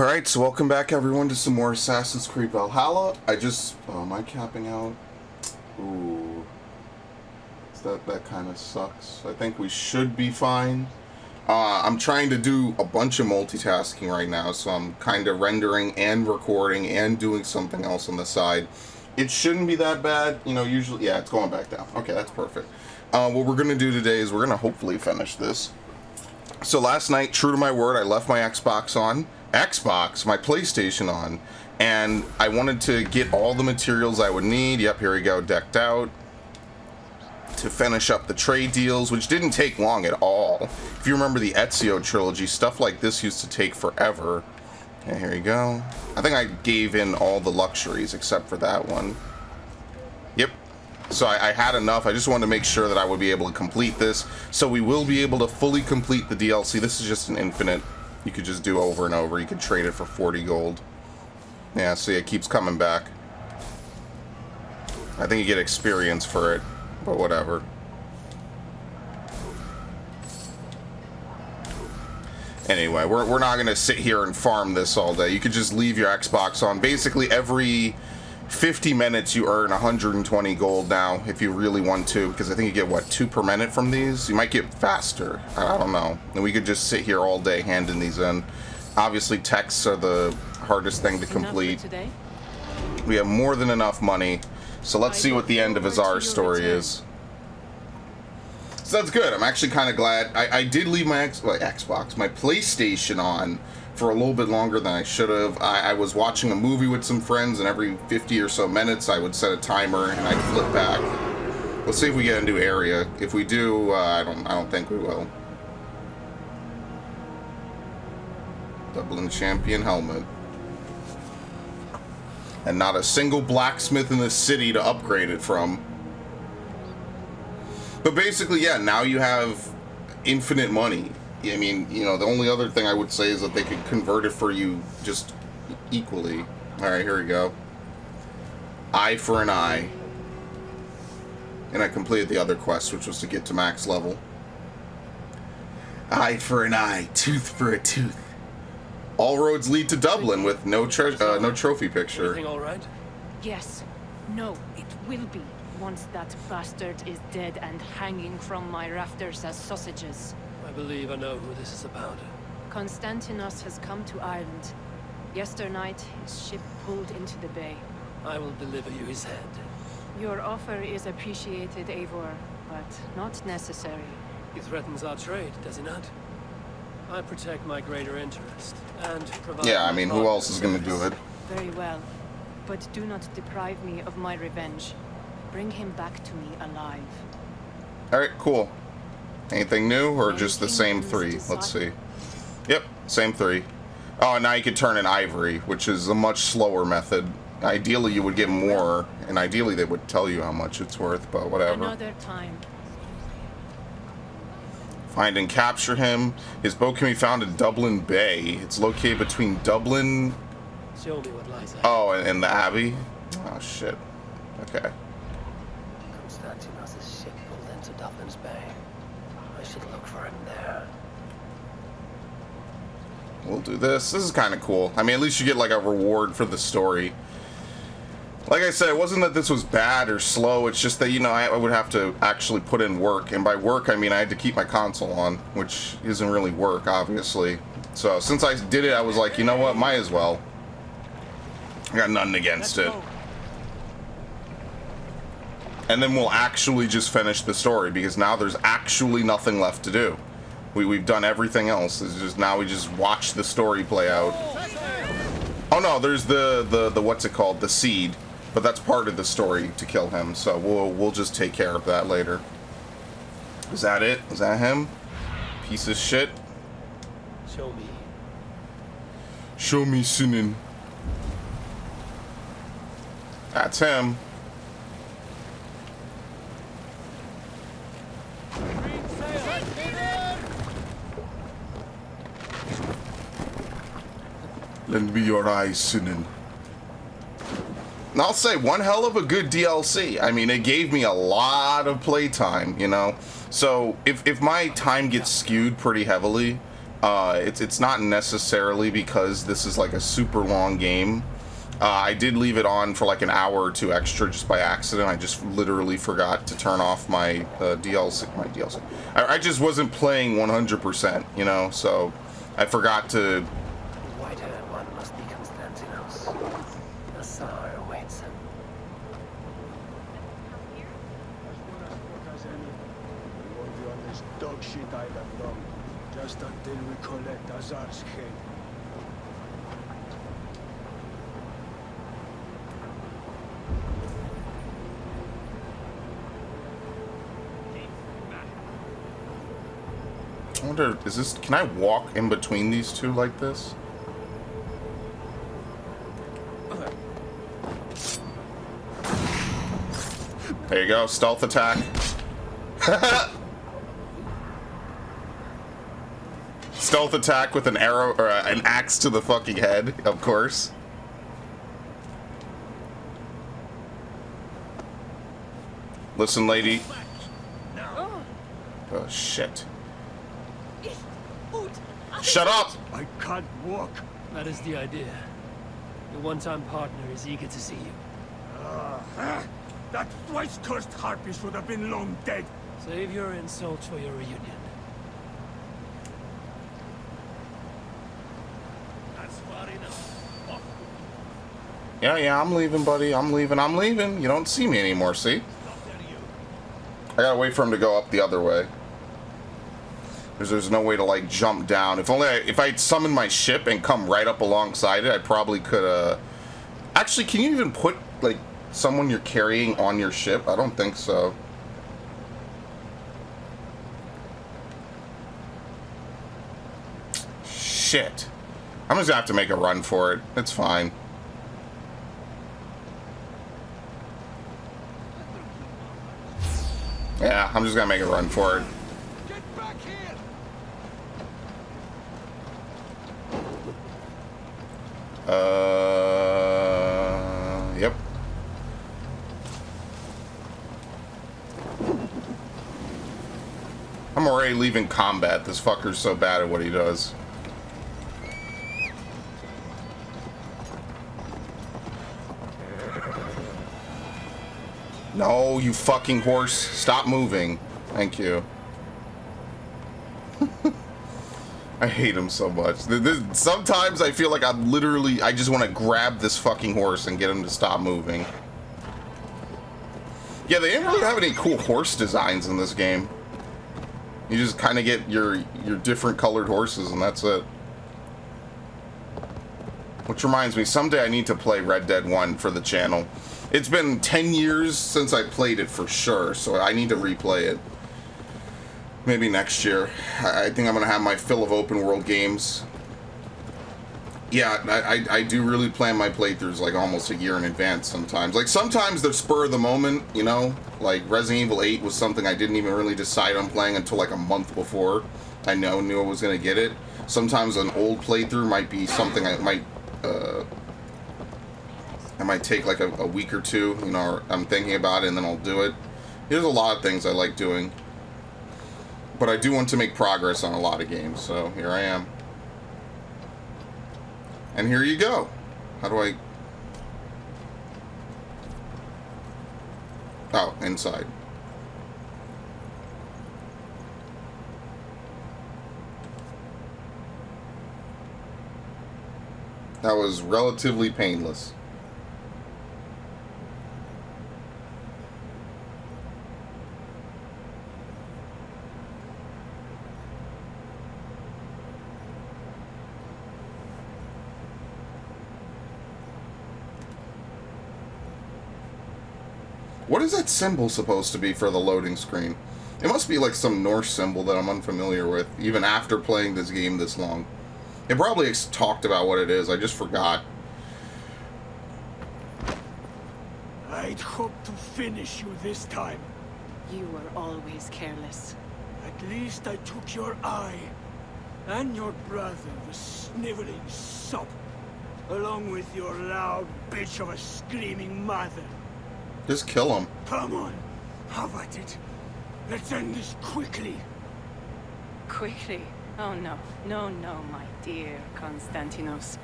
Alright, so welcome back everyone to some more Assassin's Creed Valhalla. Am I capping out? Ooh. That kind of sucks. I think we should be fine. I'm trying to do a bunch of multitasking right now, so I'm kind of rendering and recording and doing something else on the side. It shouldn't be that bad, you know, usually, yeah, it's going back down. Okay, that's perfect. What we're going to do today is we're going to hopefully finish this. So last night, true to my word, I left my my PlayStation on, and I wanted to get all the materials I would need. Yep, here we go, decked out, to finish up the trade deals, which didn't take long at all. If you remember the Ezio trilogy, stuff like this used to take forever. Okay, here you go. I think I gave in all the luxuries except for that one. Yep. So I had enough. I just wanted to make sure that I would be able to complete this. So we will be able to fully complete the DLC. This is just an infinite. You could just do over and over. You could trade it for 40 gold. Yeah, see, it keeps coming back. I think you get experience for it, but whatever. Anyway, we're not going to sit here and farm this all day. You could just leave your Xbox on. Basically, every 50 minutes you earn 120 gold now, if you really want to, because I think you get, what, 2 per minute from these? You might get faster. I don't know. And we could just sit here all day handing these in. Obviously, texts are the hardest thing to complete. We have more than enough money, so let's see what the end of Azar's story is. So that's good. I'm actually kind of glad. I did leave my Xbox, my PlayStation on for a little bit longer than I should have. I was watching a movie with some friends, and every 50 or so minutes I would set a timer and I'd flip back. Let's see if we get a new area. If we do, I don't think we will. Dublin champion helmet. And not a single blacksmith in the city to upgrade it from. But basically, yeah, now you have infinite money. I mean, you know, the only other thing I would say is that they could convert it for you just equally. Alright, here we go. Eye for an eye. And I completed the other quest, which was to get to max level. Eye for an eye, tooth for a tooth. All roads lead to Dublin with no trophy picture. Everything all right? Yes. No, it will be, once that bastard is dead and hanging from my rafters as sausages. I believe I know who this is about. Constantinos has come to Ireland. Yesternight, his ship pulled into the bay. I will deliver you his head. Your offer is appreciated, Eivor, but not necessary. He threatens our trade, does he not? I protect my greater interest, and provide... Yeah, I mean, who else is going to do it? Very well. But do not deprive me of my revenge. Bring him back to me alive. Alright, cool. Anything new, or just the same 3? Let's see. Yep, same 3. Oh, and now you can turn in ivory, which is a much slower method. Ideally, you would get more, and ideally they would tell you how much it's worth, but whatever. Another time. Find and capture him. His boat can be found in Dublin Bay. It's located between Dublin... Show me what lies ahead. Oh, and the Abbey? Oh, shit. Okay. Constantinos' ship pulled into Dublin's Bay. I should look for him there. We'll do this. This is kind of cool. I mean, at least you get, like, a reward for the story. Like I said, it wasn't that this was bad or slow, it's just that, you know, I would have to actually put in work, and by work I mean I had to keep my console on, which isn't really work, obviously. So, since I did it, I was like, you know what, might as well. I got nothing against it. And then we'll actually just finish the story, because now there's actually nothing left to do. We've done everything else, it's just now we just watch the story play out. Oh no, there's the what's it called, the seed. But that's part of the story to kill him, so we'll just take care of that later. Is that it? Is that him? Piece of shit. Show me. Show me Sinin. That's him. Lend me your eyes, Sinin. And I'll say, one hell of a good DLC. I mean, it gave me a lot of playtime, you know? So, if my time gets skewed pretty heavily, It's not necessarily because this is like a super long game. I did leave it on for like an hour or two extra just by accident. I just literally forgot to turn off my DLC. I just wasn't playing 100%, you know, so I forgot to. The white-haired one must be Constantinos. A Tsar awaits him. We won't be on this dog shit island long, just until we collect Azar's head. I wonder, is this, can I walk in between these two like this? There you go, stealth attack. Stealth attack with an arrow, or an axe to the fucking head, of course. Listen, lady. Oh, shit. Shut up! I can't walk. That is the idea. Your one-time partner is eager to see you. That twice-cursed harpy should have been long dead. Save your insults for your reunion. That's far enough. Yeah, I'm leaving, buddy. I'm leaving. You don't see me anymore, see? I gotta wait for him to go up the other way. There's no way to, like, jump down. If I'd summon my ship and come right up alongside it, I probably could, Actually, can you even put, like, someone you're carrying on your ship? I don't think so. Shit. I'm just gonna have to make a run for it. It's fine. Yeah, I'm just gonna make a run for it. Get back here! Yep. I'm already leaving combat. This fucker's so bad at what he does. No, you fucking horse. Stop moving. Thank you. I hate him so much. Sometimes I feel like I just want to grab this fucking horse and get him to stop moving. Yeah, they didn't really have any cool horse designs in this game. You just kind of get your different colored horses and that's it. Which reminds me, someday I need to play Red Dead 1 for the channel. It's been 10 years since I played it for sure, so I need to replay it. Maybe next year. I think I'm going to have my fill of open world games. Yeah, I do really plan my playthroughs like almost a year in advance sometimes. Like sometimes they're spur of the moment, you know? Like Resident Evil 8 was something I didn't even really decide on playing until like a month before I knew I was going to get it. Sometimes an old playthrough might be something I might take like a week or two, you know, or I'm thinking about it and then I'll do it. There's a lot of things I like doing. But I do want to make progress on a lot of games, so here I am. And here you go. How do I... Oh, inside. That was relatively painless. What is that symbol supposed to be for the loading screen? It must be like some Norse symbol that I'm unfamiliar with, even after playing this game this long. It probably talked about what it is, I just forgot. I'd hoped to finish you this time. You were always careless. At least I took your eye. And your brother, the sniveling sop. Along with your loud bitch of a screaming mother. Just kill him. Come on, have at it. Let's end this quickly. Quickly? Oh no, no, no, my dear Constantinos.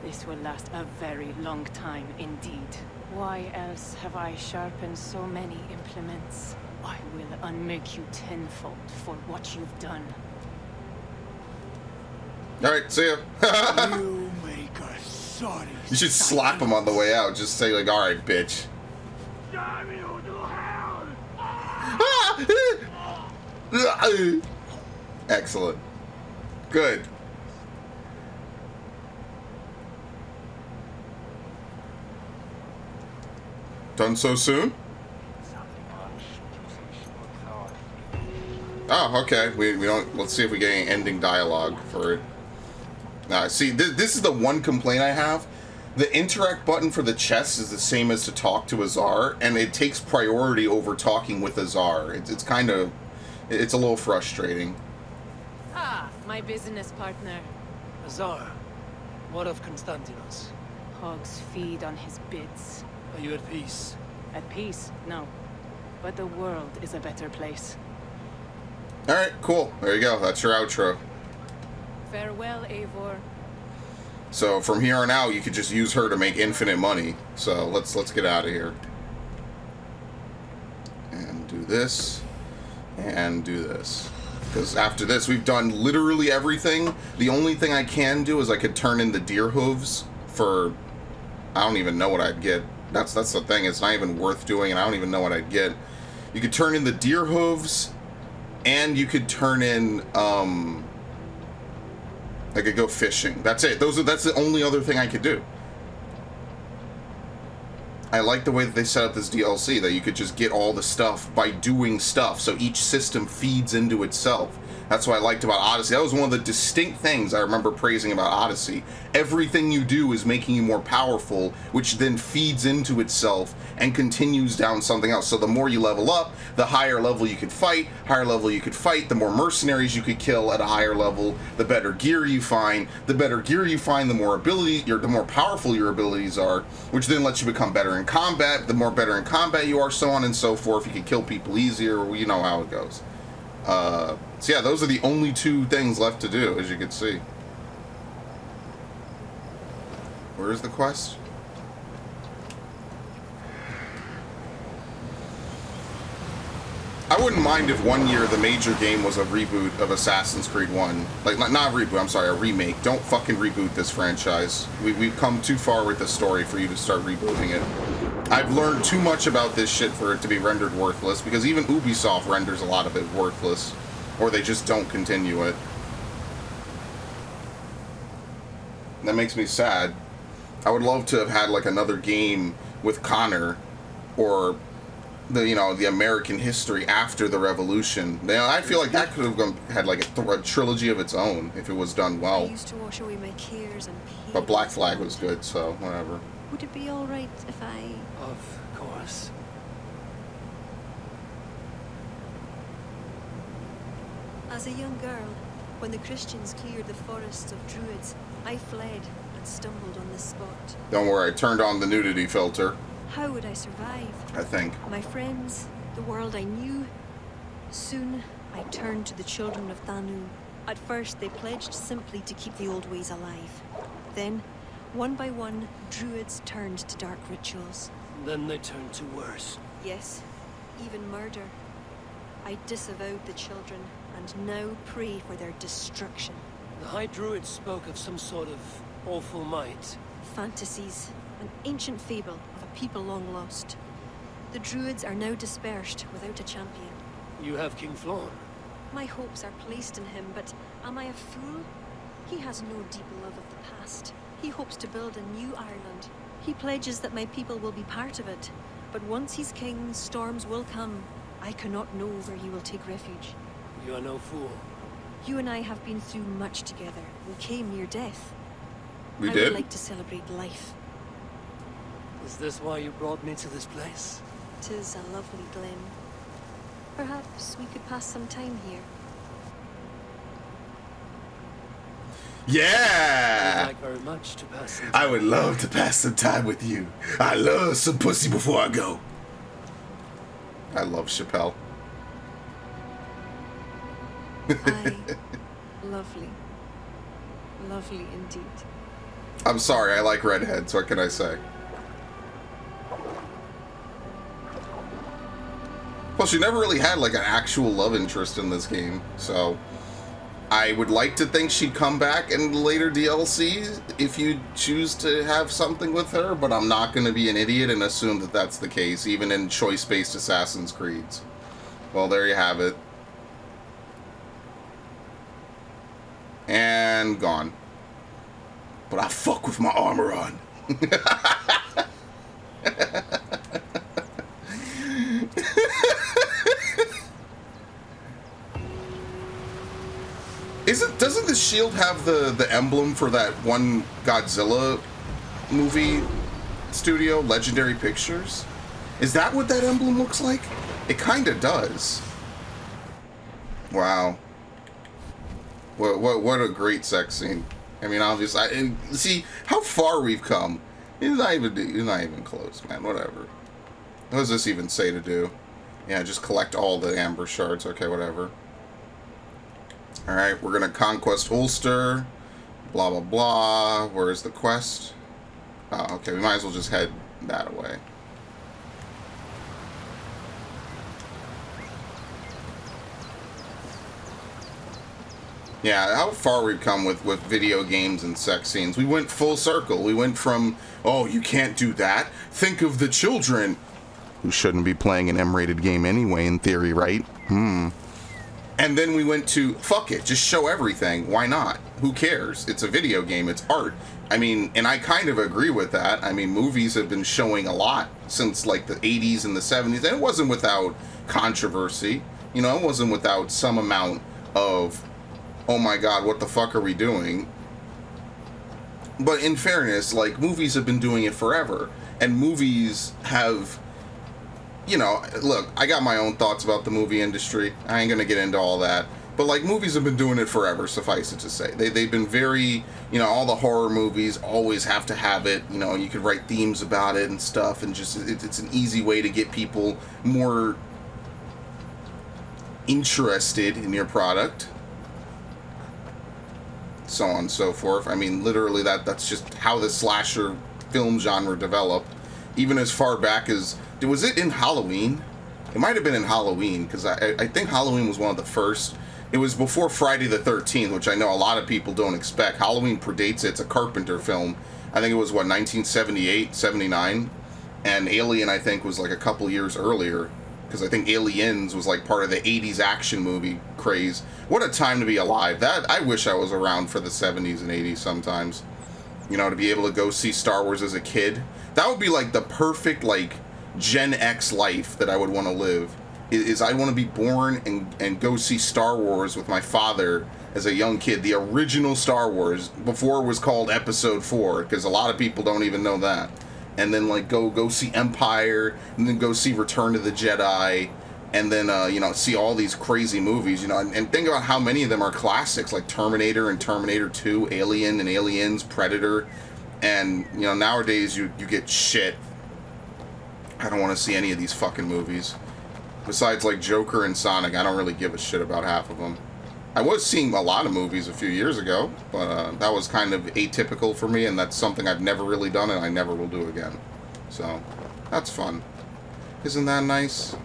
This will last a very long time indeed. Why else have I sharpened so many implements? I will unmake you tenfold for what you've done. Alright, see ya. You make us sorry. You should slap him on the way out. Just say, like, alright, bitch. Damn you to hell! Excellent. Good. Done so soon? Oh, okay. We don't. Let's see if we get any ending dialogue for it. See, this is the one complaint I have. The interact button for the chest is the same as to talk to Azar, and it takes priority over talking with Azar. It's kind of, it's a little frustrating. Ah, my business partner. Azar, what of Constantinos? Hogs feed on his bits. Are you at peace? At peace, no. But the world is a better place. Alright, cool. There you go. That's your outro. Farewell, Eivor. So from here on out, you could just use her to make infinite money. So let's get out of here. And do this. And do this. Because after this, we've done literally everything. The only thing I can do is I could turn in the deer hooves for... I don't even know what I'd get. That's the thing. It's not even worth doing, and I don't even know what I'd get. You could turn in the deer hooves, and you could turn in... I could go fishing. That's it. That's the only other thing I could do. I like the way that they set up this DLC, that you could just get all the stuff by doing stuff, so each system feeds into itself. That's what I liked about Odyssey. That was one of the distinct things I remember praising about Odyssey. Everything you do is making you more powerful, which then feeds into itself and continues down something else. So the more you level up, the higher level you could fight, the more mercenaries you could kill at a higher level, the better gear you find. The better gear you find, the more the more powerful your abilities are, which then lets you become better in combat. The more better in combat you are, so on and so forth. You can kill people easier. You know how it goes. So yeah, those are the only two things left to do, as you can see. Where is the quest? I wouldn't mind if one year the major game was a reboot of Assassin's Creed 1. Like, not a reboot, I'm sorry, a remake. Don't fucking reboot this franchise. We've come too far with the story for you to start rebooting it. I've learned too much about this shit for it to be rendered worthless, because even Ubisoft renders a lot of it worthless. Or they just don't continue it. That makes me sad. I would love to have had, like, another game with Connor, or the American history after the Revolution. I feel like that could have had like a trilogy of its own if it was done well. I used to wash away my cares and pain. But Black Flag was good, so whatever. Would it be all right if I... Of course. As a young girl, when the Christians cleared the forests of Druids, I fled and stumbled on this spot. Don't worry, I turned on the nudity filter. How would I survive? I think. My friends, the world I knew. Soon, I turned to the children of Thanu. At first, they pledged simply to keep the old ways alive. Then, one by one, Druids turned to dark rituals. Then they turned to worse. Yes, even murder. I disavowed the children, and now pray for their destruction. The High Druids spoke of some sort of awful might. Fantasies, an ancient fable of a people long lost. The Druids are now dispersed without a champion. You have King Flann. My hopes are placed in him, but am I a fool? He has no deep love of the past. He hopes to build a new Ireland. He pledges that my people will be part of it. But once he's king, storms will come. I cannot know where he will take refuge. You are no fool. You and I have been through much together. We came near death. We I did? would like to celebrate life. Is this why you brought me to this place? 'Tis a lovely glen. Perhaps we could pass some time here. Yeah! I'd like very much to pass some time. I would love to pass some time with you. I love some pussy before I go. I love Chappelle. I Lovely. Lovely indeed. I'm sorry, I like redheads, what can I say? Plus, she never really had, like, an actual love interest in this game, so... I would like to think she'd come back in later DLCs if you choose to have something with her, but I'm not going to be an idiot and assume that that's the case, even in choice-based Assassin's Creeds. Well, there you have it. And gone. But I fuck with my armor on. Doesn't the shield have the emblem for that one Godzilla movie studio, Legendary Pictures? Is that what that emblem looks like? It kind of does. Wow. What a great sex scene. I mean, obviously, see how far we've come. It's not even close, man. Whatever. What does this even say to do? Yeah, just collect all the amber shards. Okay, whatever. Alright, we're gonna conquest Ulster. Blah, blah, blah. Where's the quest? Oh, okay, we might as well just head that way. Yeah, how far we've come with video games and sex scenes. We went full circle. We went from, oh, you can't do that. Think of the children. Who shouldn't be playing an M-rated game anyway, in theory, right? And then we went to, fuck it, just show everything. Why not? Who cares? It's a video game, it's art. I mean, and I kind of agree with that. I mean, movies have been showing a lot since, like, the 80s and the 70s, and it wasn't without controversy. You know, it wasn't without some amount of, oh my god, what the fuck are we doing? But in fairness, like, movies have been doing it forever. And movies have... You know, look, I got my own thoughts about the movie industry. I ain't gonna get into all that. But, like, movies have been doing it forever, suffice it to say. They've been very, you know, all the horror movies always have to have it. You know, you could write themes about it and stuff, and just, it's an easy way to get people more interested in your product. So on and so forth. I mean, literally, that's just how the slasher film genre developed. Even as far back as... Was it in Halloween? It might have been in Halloween, because I think Halloween was one of the first. It was before Friday the 13th, which I know a lot of people don't expect. Halloween predates it. It's a Carpenter film. I think it was, what, 1978, 79? And Alien, I think, was like a couple years earlier, because I think Aliens was like part of the 80s action movie craze. What a time to be alive. That I wish I was around for the 70s and 80s sometimes. You know, to be able to go see Star Wars as a kid. That would be like the perfect, like, Gen X life that I would want to live. Is I want to be born and go see Star Wars with my father as a young kid. The original Star Wars, before it was called Episode 4, because a lot of people don't even know that. And then, like, go see Empire, and then go see Return of the Jedi, and then, you know, see all these crazy movies, you know, and think about how many of them are classics, like Terminator and Terminator 2, Alien and Aliens, Predator, and, you know, nowadays you get shit. I don't want to see any of these fucking movies. Besides, like, Joker and Sonic, I don't really give a shit about half of them. I was seeing a lot of movies a few years ago, but that was kind of atypical for me, and that's something I've never really done, and I never will do again. So, that's fun. Isn't that nice?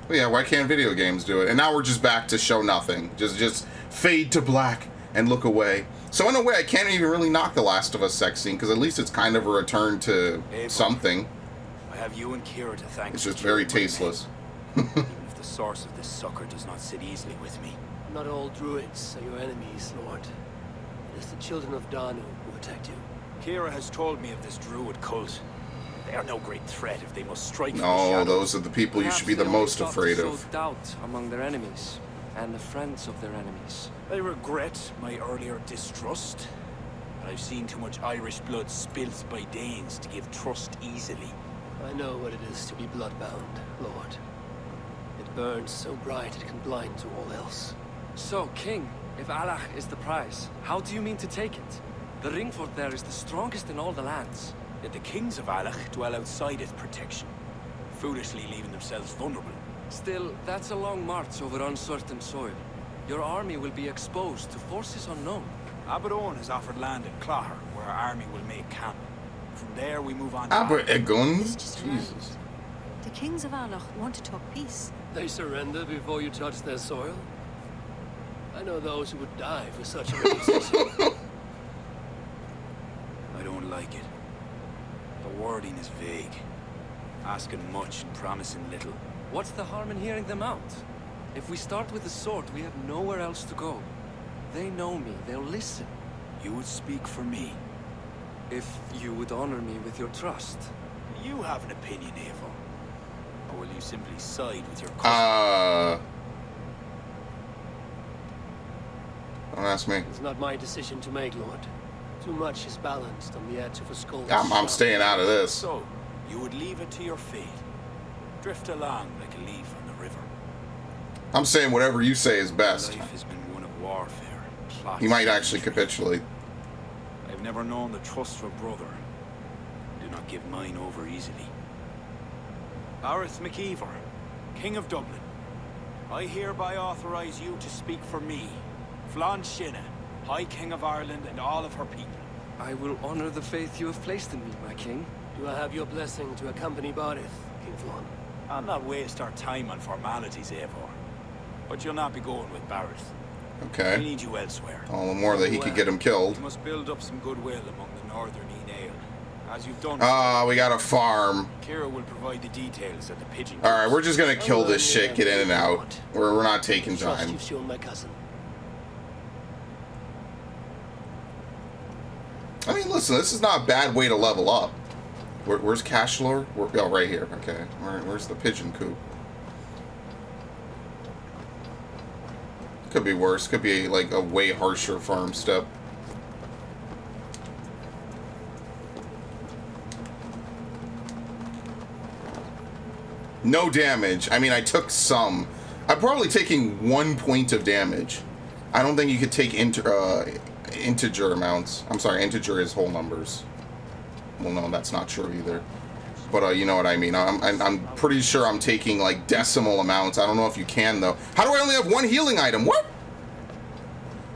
But yeah, why can't video games do it? And now we're just back to show nothing. Just fade to black and look away. So in a way, I can't even really knock the Last of Us sex scene, because at least it's kind of a return to something. I have you and Kira to thank. It's just very tasteless. Even if the source of this sucker does not sit easily with me. Not all Druids are your enemies, Lord. It is the children of Danu who attacked you. Kira has told me of this Druid cult. They are no great threat if they must strike from the No, shadows. those are the people you should be the most afraid of. Sow doubt among their enemies and the friends of their enemies. I regret my earlier distrust, but I've seen too much Irish blood spilt by Danes to give trust easily. I know what it is to be bloodbound, Lord. It burns so bright it can blind to all else. So, King, if Allah is the prize, how do you mean to take it? The ring fort there is the strongest in all the lands. Yet the kings of Alach dwell outside its protection, foolishly leaving themselves vulnerable. Still, that's a long march over uncertain soil. Your army will be exposed to forces unknown. Abaddon has offered land in Clogher, where our army will make camp. From there, we move on to Abaddon? It's just right. The kings of Alach want to talk peace. They surrender before you touch their soil? I know those who would die for such a decision. I don't like it. The wording is vague. Asking much and promising little. What's the harm in hearing them out? If we start with the sword, we have nowhere else to go. They know me, they'll listen. You would speak for me. If you would honor me with your trust. You have an opinion, Eivor. Or will you simply side with your cousin? Don't ask me. It's not my decision to make, Lord. Too much is balanced on the edge of a skull. I'm staying out of this. So, you would leave it to your fate. Drift along like a leaf on the river. I'm saying whatever you say is best. Life has been one of warfare. Plots, He might actually intrigue. capitulate. I've never known the trust of a brother. Do not give mine over easily. Arith MacIver, King of Dublin, I hereby authorize you to speak for me, Flann Shinna, High King of Ireland and all of her people. I will honor the faith you have placed in me, my king. Do I have your blessing to accompany Barith, King Flann? I'll not waste our time on formalities, Eivor. But you'll not be going with Barith. We Okay. need you elsewhere. All the more that he could get him killed. You must build up some goodwill among the northern Enail. As you've done. We got a farm. Kira will provide the details at the pigeon. Alright, we're just gonna kill this shit, get in and out. We're not taking Trust time. you've shown my cousin. I mean, listen, this is not a bad way to level up. Where's Cashlor? Oh, right here. Okay. Where's the pigeon coop? Could be worse. Could be like a way harsher farm step. No damage. I mean, I took some. I'm probably taking 1 point of damage. I don't think you could take integer amounts. I'm sorry, integer is whole numbers. Well, no, that's not true either. But you know what I mean. I'm pretty sure I'm taking like decimal amounts. I don't know if you can though. How do I only have one healing item? What?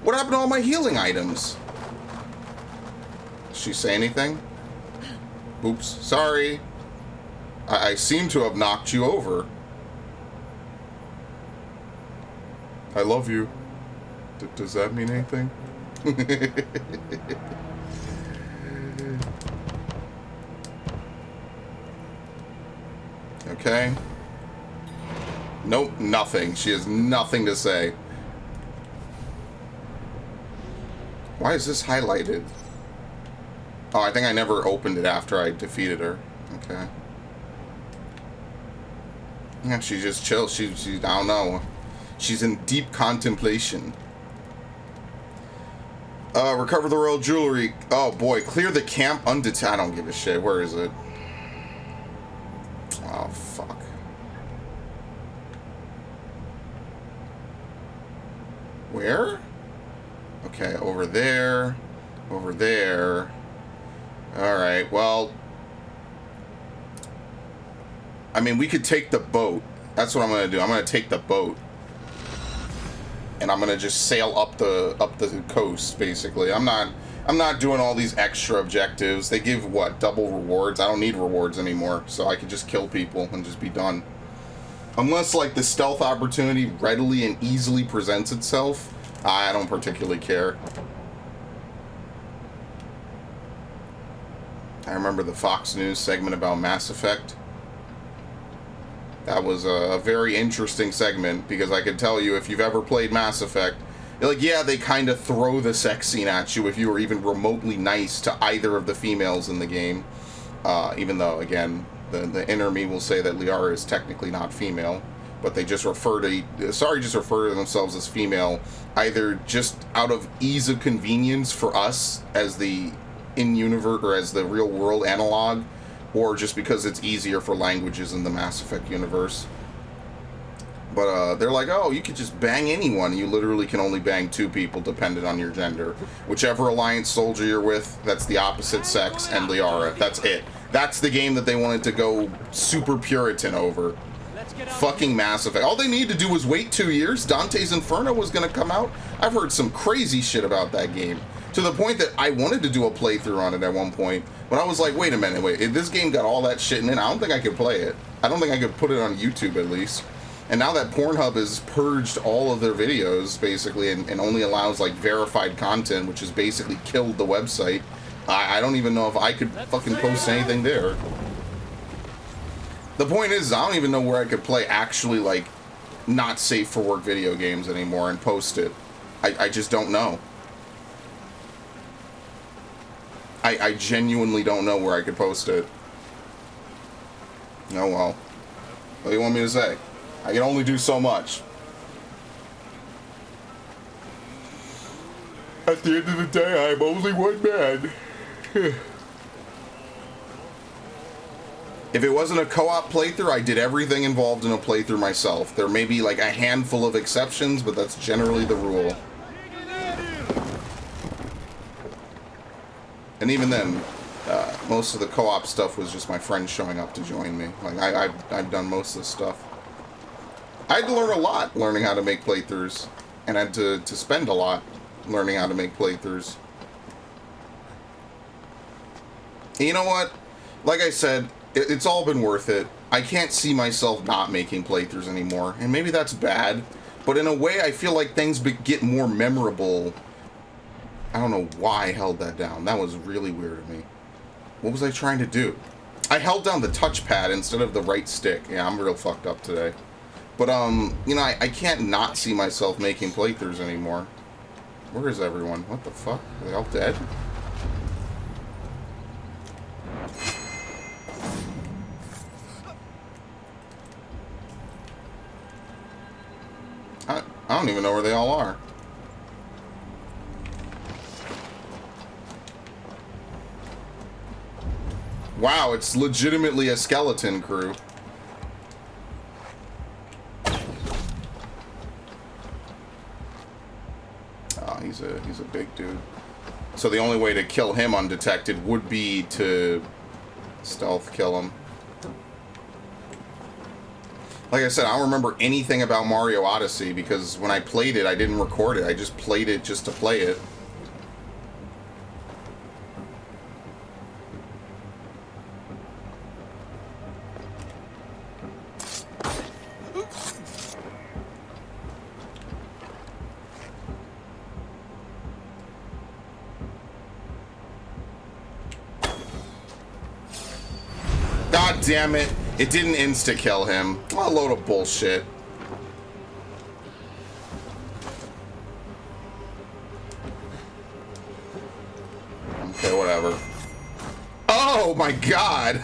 What happened to all my healing items? Did she say anything? Oops. Sorry. I seem to have knocked you over. I love you. Does that mean anything? Okay. Nope, nothing. She has nothing to say. Why is this highlighted? Oh, I think I never opened it after I defeated her. Okay. Yeah, she just chills. She I don't know. She's in deep contemplation. Recover the royal jewelry. Oh boy, clear the camp undetected. I don't give a shit. Where is it? Oh fuck. Where? Okay, over there. Over there. Alright, well. I mean, we could take the boat. That's what I'm gonna do. I'm gonna take the boat. And I'm gonna just sail up the coast, basically. I'm not doing all these extra objectives. They give what, double rewards? I don't need rewards anymore, so I can just kill people and just be done. Unless like the stealth opportunity readily and easily presents itself, I don't particularly care. I remember the Fox News segment about Mass Effect. That was a very interesting segment, because I can tell you, if you've ever played Mass Effect, you're like, yeah, they kind of throw the sex scene at you if you were even remotely nice to either of the females in the game. Even though, again, the inner me will say that Liara is technically not female, but they just refer to themselves as female, either just out of ease of convenience for us as the in-universe or as the real-world analog, or just because it's easier for languages in the Mass Effect universe. But they're like, oh, you could just bang anyone. You literally can only bang 2 people, dependent on your gender. Whichever Alliance soldier you're with, that's the opposite sex, and Liara. That's it. That's the game that they wanted to go super Puritan over. fucking Mass Effect. All they need to do was wait 2 years. Dante's Inferno was going to come out. I've heard some crazy shit about that game, to the point that I wanted to do a playthrough on it at one point, but I was like, wait a minute, if this game got all that shit in it, I don't think I could play it. I don't think I could put it on YouTube, at least. And now that Pornhub has purged all of their videos, basically, and only allows, like, verified content, which has basically killed the website, I don't even know if I could fucking post anything there. The point is, I don't even know where I could play actually, like, not safe for work video games anymore and post it. I just don't know. I genuinely don't know where I could post it. Oh well. What do you want me to say? I can only do so much. At the end of the day, I'm only one man. If it wasn't a co-op playthrough, I did everything involved in a playthrough myself. There may be like a handful of exceptions, but that's generally the rule. And even then, most of the co-op stuff was just my friends showing up to join me. Like I've done most of this stuff. I had to learn a lot learning how to make playthroughs, and I had to spend a lot learning how to make playthroughs. And you know what? Like I said, it's all been worth it. I can't see myself not making playthroughs anymore, and maybe that's bad, but in a way I feel like things get more memorable. I don't know why I held that down. That was really weird of me. What was I trying to do? I held down the touchpad instead of the right stick. Yeah, I'm real fucked up today. But, you know, I can't not see myself making playthroughs anymore. Where is everyone? What the fuck? Are they all dead? I don't even know where they all are. Wow, it's legitimately a skeleton crew. Oh, he's a big dude. So the only way to kill him undetected would be to stealth kill him. Like I said, I don't remember anything about Mario Odyssey because when I played it, I didn't record it. I just played it just to play it. God damn it. It didn't insta-kill him. What a load of bullshit. Okay, whatever. Oh my god!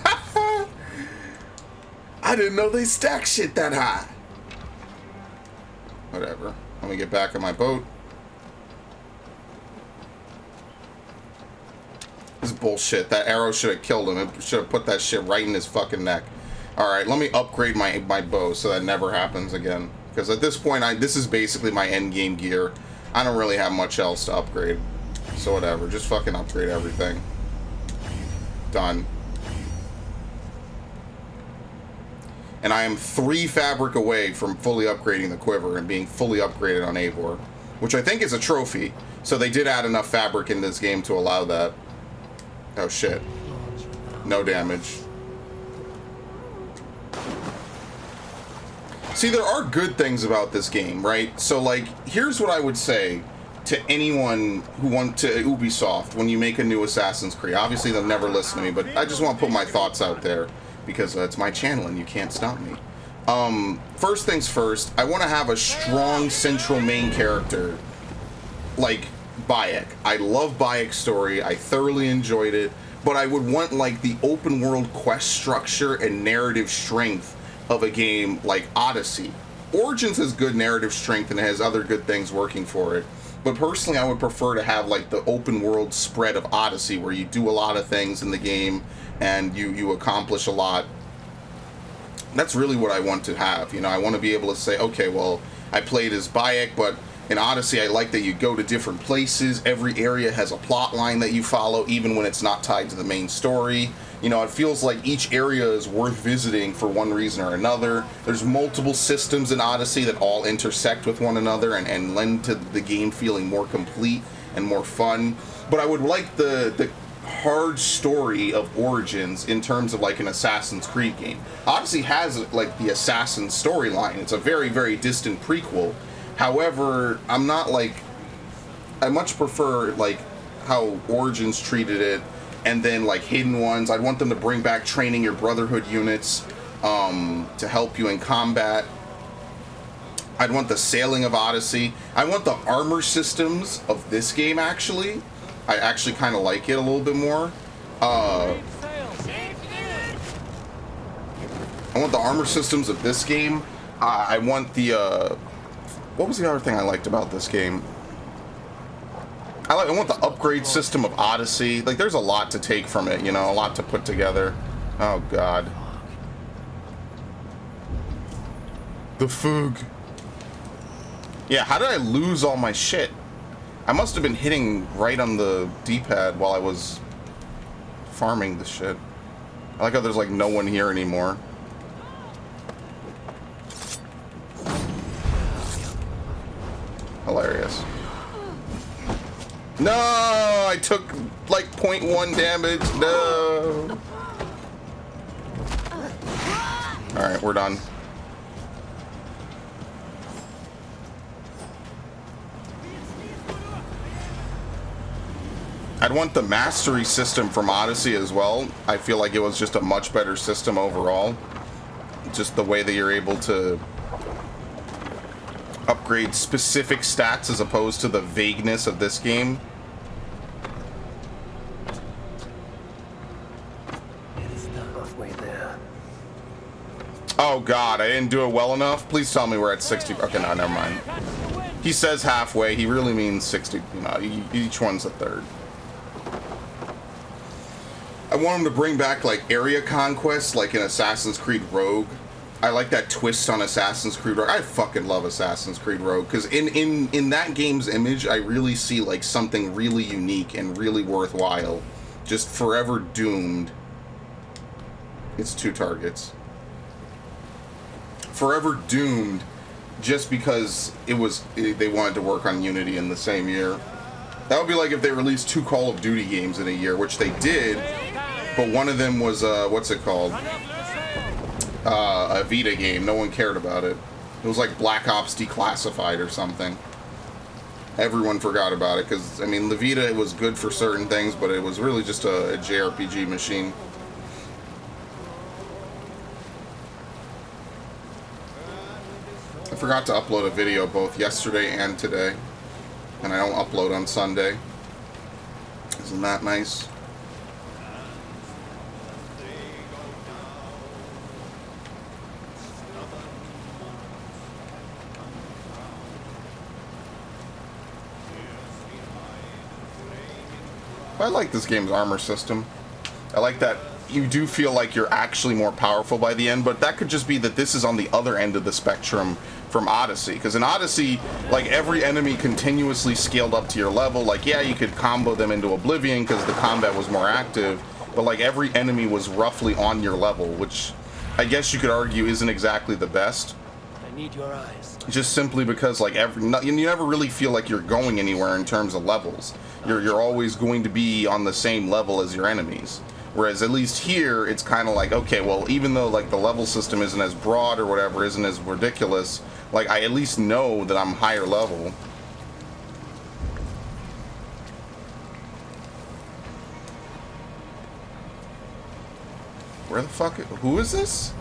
I didn't know they stack shit that high. Whatever. Let me get back on my boat. This is bullshit. That arrow should have killed him. It should have put that shit right in his fucking neck. Alright, let me upgrade my bow so that never happens again. Because at this point, this is basically my endgame gear. I don't really have much else to upgrade. So whatever, just fucking upgrade everything. Done. And I am 3 fabric away from fully upgrading the quiver and being fully upgraded on Eivor. Which I think is a trophy. So they did add enough fabric in this game to allow that. Oh shit. No damage. See, there are good things about this game, right? So, like, here's what I would say to anyone who wants to Ubisoft when you make a new Assassin's Creed. Obviously, they'll never listen to me, but I just want to put my thoughts out there because it's my channel and you can't stop me. First things first, I want to have a strong central main character like Bayek. I love Bayek's story. I thoroughly enjoyed it, but I would want, like, the open world quest structure and narrative strength of a game like Odyssey. Origins has good narrative strength and it has other good things working for it. But personally, I would prefer to have like the open world spread of Odyssey where you do a lot of things in the game and you accomplish a lot. That's really what I want to have. You know, I want to be able to say, okay, well, I played as Bayek, but in Odyssey, I like that you go to different places. Every area has a plot line that you follow, even when it's not tied to the main story. You know, it feels like each area is worth visiting for one reason or another. There's multiple systems in Odyssey that all intersect with one another and lend to the game feeling more complete and more fun. But I would like the hard story of Origins in terms of like an Assassin's Creed game. Odyssey has like the Assassin storyline. It's a very, very distant prequel. However, I'm not like... I much prefer like how Origins treated it, and then like Hidden Ones. I'd want them to bring back training your Brotherhood units to help you in combat. I'd want the sailing of Odyssey. I want the armor systems of this game, actually. I actually kind of like it a little bit more. I want the armor systems of this game. I want the... what was the other thing I liked about this game? I want the upgrade system of Odyssey. Like, there's a lot to take from it, you know, a lot to put together. Oh, God. The fug. Yeah, how did I lose all my shit? I must have been hitting right on the D-pad while I was farming the shit. I like how there's, like, no one here anymore. Hilarious. No, I took like 0.1 damage. No. All right, we're done. I'd want the mastery system from Odyssey as well. I feel like it was just a much better system overall. Just the way that you're able to upgrade specific stats as opposed to the vagueness of this game. It's not halfway there. Oh God, I didn't do it well enough. Please tell me we're at 60. Okay, no, never mind. He says halfway. He really means 60. You know, each one's a third. I want him to bring back like area conquest, like in Assassin's Creed Rogue. I like that twist on Assassin's Creed Rogue. I fucking love Assassin's Creed Rogue because in that game's image, I really see like something really unique and really worthwhile. Just forever doomed. It's 2 targets. Forever doomed, just because they wanted to work on Unity in the same year. That would be like if they released 2 Call of Duty games in a year, which they did, but one of them was what's it called? A Vita game. No one cared about it. It was like Black Ops Declassified or something. Everyone forgot about it because, I mean, the Vita, it was good for certain things, but it was really just a JRPG machine. I forgot to upload a video both yesterday and today, and I don't upload on Sunday. Isn't that nice? I like this game's armor system. I like that you do feel like you're actually more powerful by the end, but that could just be that this is on the other end of the spectrum from Odyssey. Because in Odyssey, like, every enemy continuously scaled up to your level. Like, yeah, you could combo them into oblivion because the combat was more active, but like every enemy was roughly on your level, which I guess you could argue isn't exactly the best. I need your eyes. Just simply because like you never really feel like you're going anywhere in terms of levels. You're always going to be on the same level as your enemies. Whereas at least here, it's kind of like, okay, well, even though like the level system isn't as broad or whatever, isn't as ridiculous, like I at least know that I'm higher level. Where the fuck? Who is this?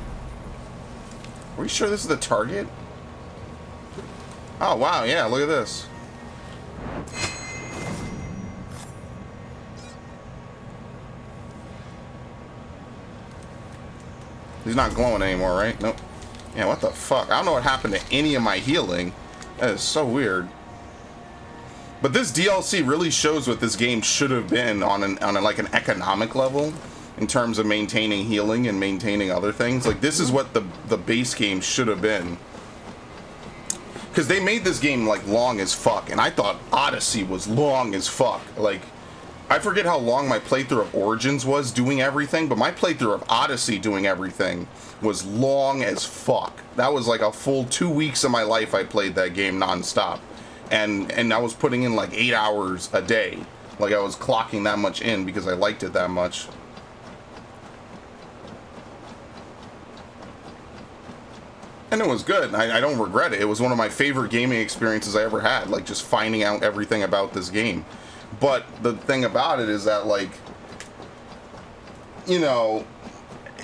Are we sure this is the target? Oh, wow, yeah, look at this. He's not glowing anymore, right? Nope. Yeah, what the fuck? I don't know what happened to any of my healing. That is so weird. But this DLC really shows what this game should have been on an economic level in terms of maintaining healing and maintaining other things. Like, this is what the base game should have been. Because they made this game, like, long as fuck. And I thought Odyssey was long as fuck. Like, I forget how long my playthrough of Origins was doing everything, but my playthrough of Odyssey doing everything was long as fuck. That was like a full 2 weeks of my life I played that game nonstop. And I was putting in like 8 hours a day. Like I was clocking that much in because I liked it that much. And it was good. I don't regret it. It was one of my favorite gaming experiences I ever had. Like just finding out everything about this game. But the thing about it is that, like, you know,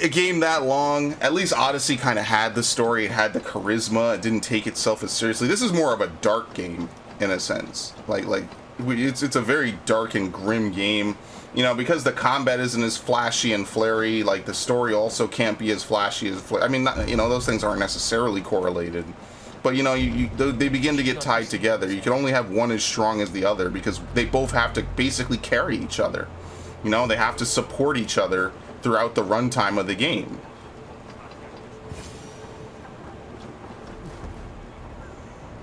a game that long, at least Odyssey kind of had the story, it had the charisma, it didn't take itself as seriously. This is more of a dark game, in a sense. It's a very dark and grim game. You know, because the combat isn't as flashy and flary, like, the story also can't be as flashy as I mean, you know, those things aren't necessarily correlated. But, you know, they begin to get tied together. You can only have one as strong as the other because they both have to basically carry each other. You know, they have to support each other throughout the runtime of the game.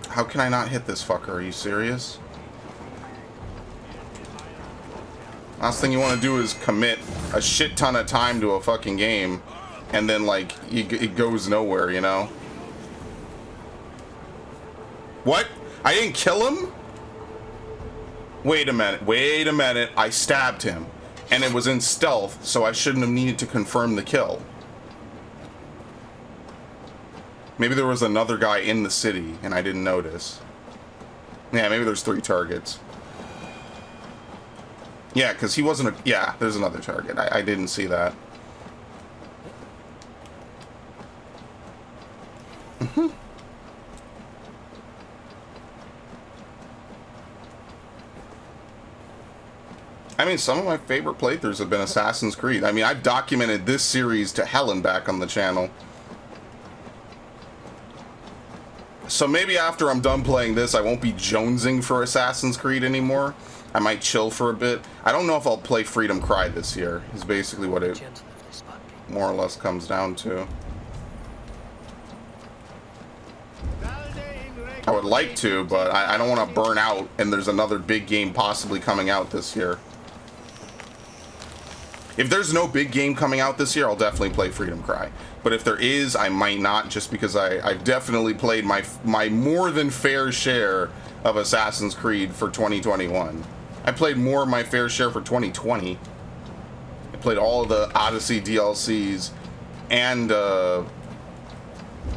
How can I not hit this fucker? Are you serious? Last thing you want to do is commit a shit ton of time to a fucking game and then, like, it goes nowhere, you know? What? I didn't kill him? Wait a minute. I stabbed him. And it was in stealth, so I shouldn't have needed to confirm the kill. Maybe there was another guy in the city and I didn't notice. Yeah, maybe there's 3 targets. Yeah, because he wasn't a... Yeah, there's another target. I didn't see that. I mean, some of my favorite playthroughs have been Assassin's Creed. I mean, I've documented this series to hell and back on the channel. So maybe after I'm done playing this, I won't be jonesing for Assassin's Creed anymore. I might chill for a bit. I don't know if I'll play Freedom Cry this year, is basically what it more or less comes down to. I would like to, but I don't want to burn out, and there's another big game possibly coming out this year. If there's no big game coming out this year, I'll definitely play Freedom Cry. But if there is, I might not, just because I've definitely played my more than fair share of Assassin's Creed for 2021. I played more of my fair share for 2020. I played all of the Odyssey DLCs and,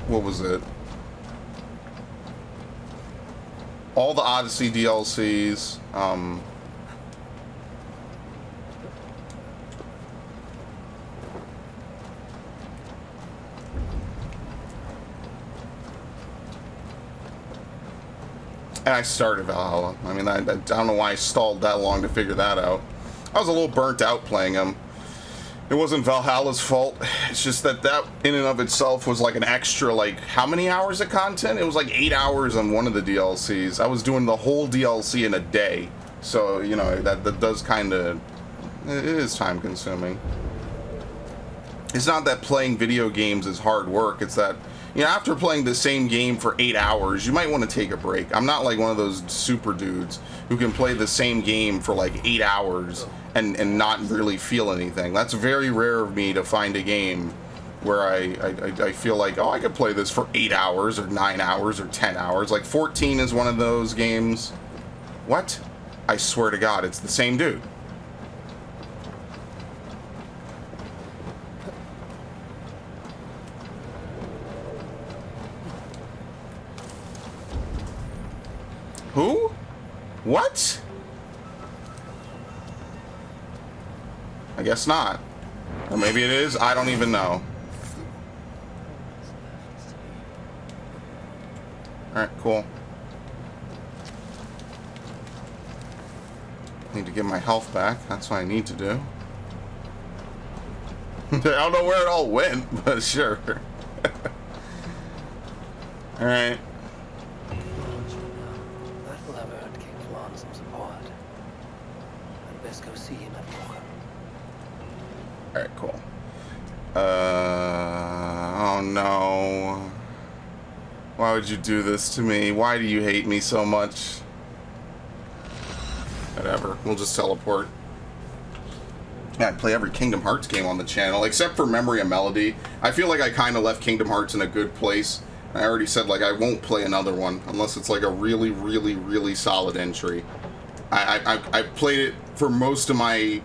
what was it? All the Odyssey DLCs, and I started Valhalla. I mean, I don't know why I stalled that long to figure that out. I was a little burnt out playing them. It wasn't Valhalla's fault. It's just that in and of itself was like an extra, like, how many hours of content? It was like 8 hours on one of the DLCs. I was doing the whole DLC in a day. So, you know, that does kind of... It is time consuming. It's not that playing video games is hard work. It's that, you know, after playing the same game for 8 hours, you might want to take a break. I'm not like one of those super dudes who can play the same game for like 8 hours and not really feel anything. That's very rare of me to find a game where I feel like, oh, I could play this for 8 hours or 9 hours or 10 hours. Like 14 is one of those games. What? I swear to God, it's the same dude. Who? What? I guess not. Or maybe it is. I don't even know. Alright, cool. Need to get my health back. That's what I need to do. I don't know where it all went, but sure. Alright. Alright, cool. Oh no. Why would you do this to me? Why do you hate me so much? Whatever, we'll just teleport. Yeah, I play every Kingdom Hearts game on the channel, except for Memory of Melody. I feel like I kind of left Kingdom Hearts in a good place. I already said, like, I won't play another one unless it's, like, a really, really, really solid entry. I've played it for most of my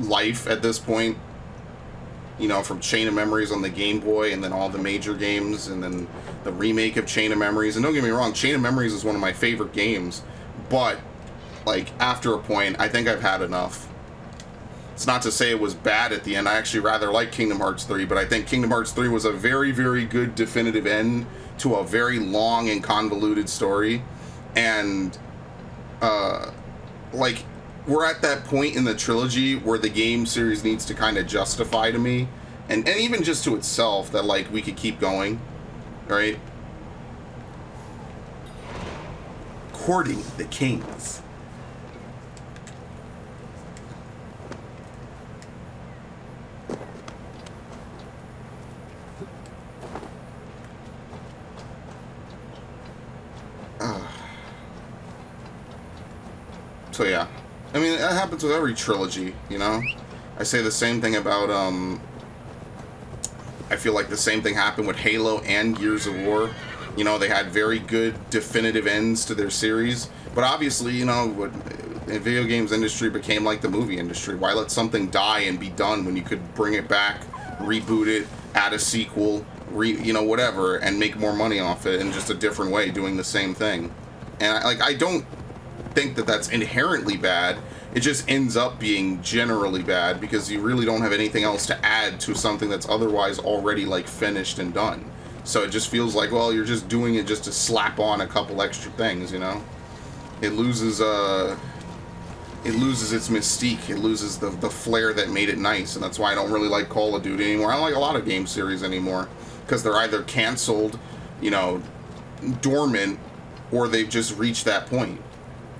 life at this point. You know, from Chain of Memories on the Game Boy, and then all the major games, and then the remake of Chain of Memories. And don't get me wrong, Chain of Memories is one of my favorite games, but, like, after a point, I think I've had enough. It's not to say it was bad at the end. I actually rather like Kingdom Hearts 3, but I think Kingdom Hearts 3 was a very, very good definitive end to a very long and convoluted story. And, like, we're at that point in the trilogy where the game series needs to kind of justify to me, and even just to itself, that, like, we could keep going, right? Courting the kings. So yeah, I mean, that happens with every trilogy, you know? I say the same thing about, I feel like the same thing happened with Halo and Gears of War. You know, they had very good definitive ends to their series, but obviously, you know, the video games industry became like the movie industry. Why let something die and be done when you could bring it back, reboot it, add a sequel, you know, whatever, and make more money off it in just a different way, doing the same thing. And I don't think that that's inherently bad. It just ends up being generally bad because you really don't have anything else to add to something that's otherwise already, like, finished and done. So it just feels like, well, you're just doing it just to slap on a couple extra things, you know? It loses its mystique. It loses the flair that made it nice, and that's why I don't really like Call of Duty anymore. I don't like a lot of game series anymore because they're either canceled, you know, dormant, or they've just reached that point.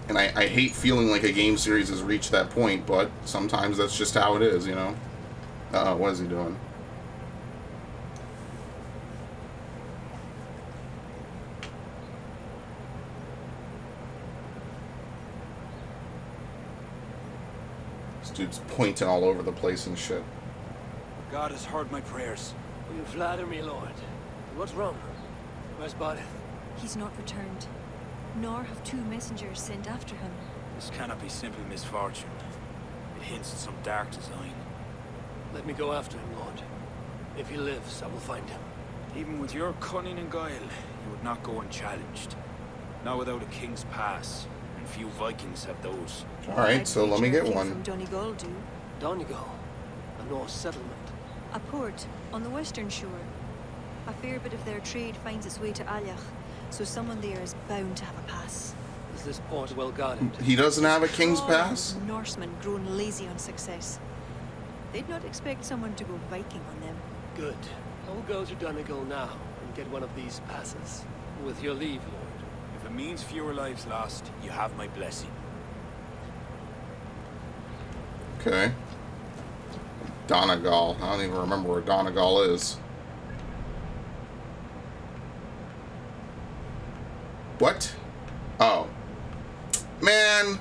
And I hate feeling like a game series has reached that point, but sometimes that's just how it is, you know? Uh-oh, what is he doing? This dude's pointing all over the place and shit. God has heard my prayers. Will you flatter me, Lord? What's wrong? Where's Body? He's not returned, nor have two messengers sent after him. This cannot be simple misfortune. It hints at some dark design. Let me go after him, Lord. If he lives, I will find him. Even with your cunning and guile, you would not go unchallenged. Not without a king's pass, and few Vikings have those. Alright, so let me get one. From Donegal do. Donegal, a Norse settlement. A port on the western shore. A fair bit of their trade finds its way to Alyach, so someone there is bound to have a pass. Is this port well guarded? He doesn't have a king's All pass? Norsemen grown lazy on success. They'd not expect someone to go Viking on them. Good. I'll go to Donegal now and get one of these passes. With your leave, Lord. If it means fewer lives lost, you have my blessing. Okay. Donegal. I don't even remember where Donegal is. What? Oh. Man.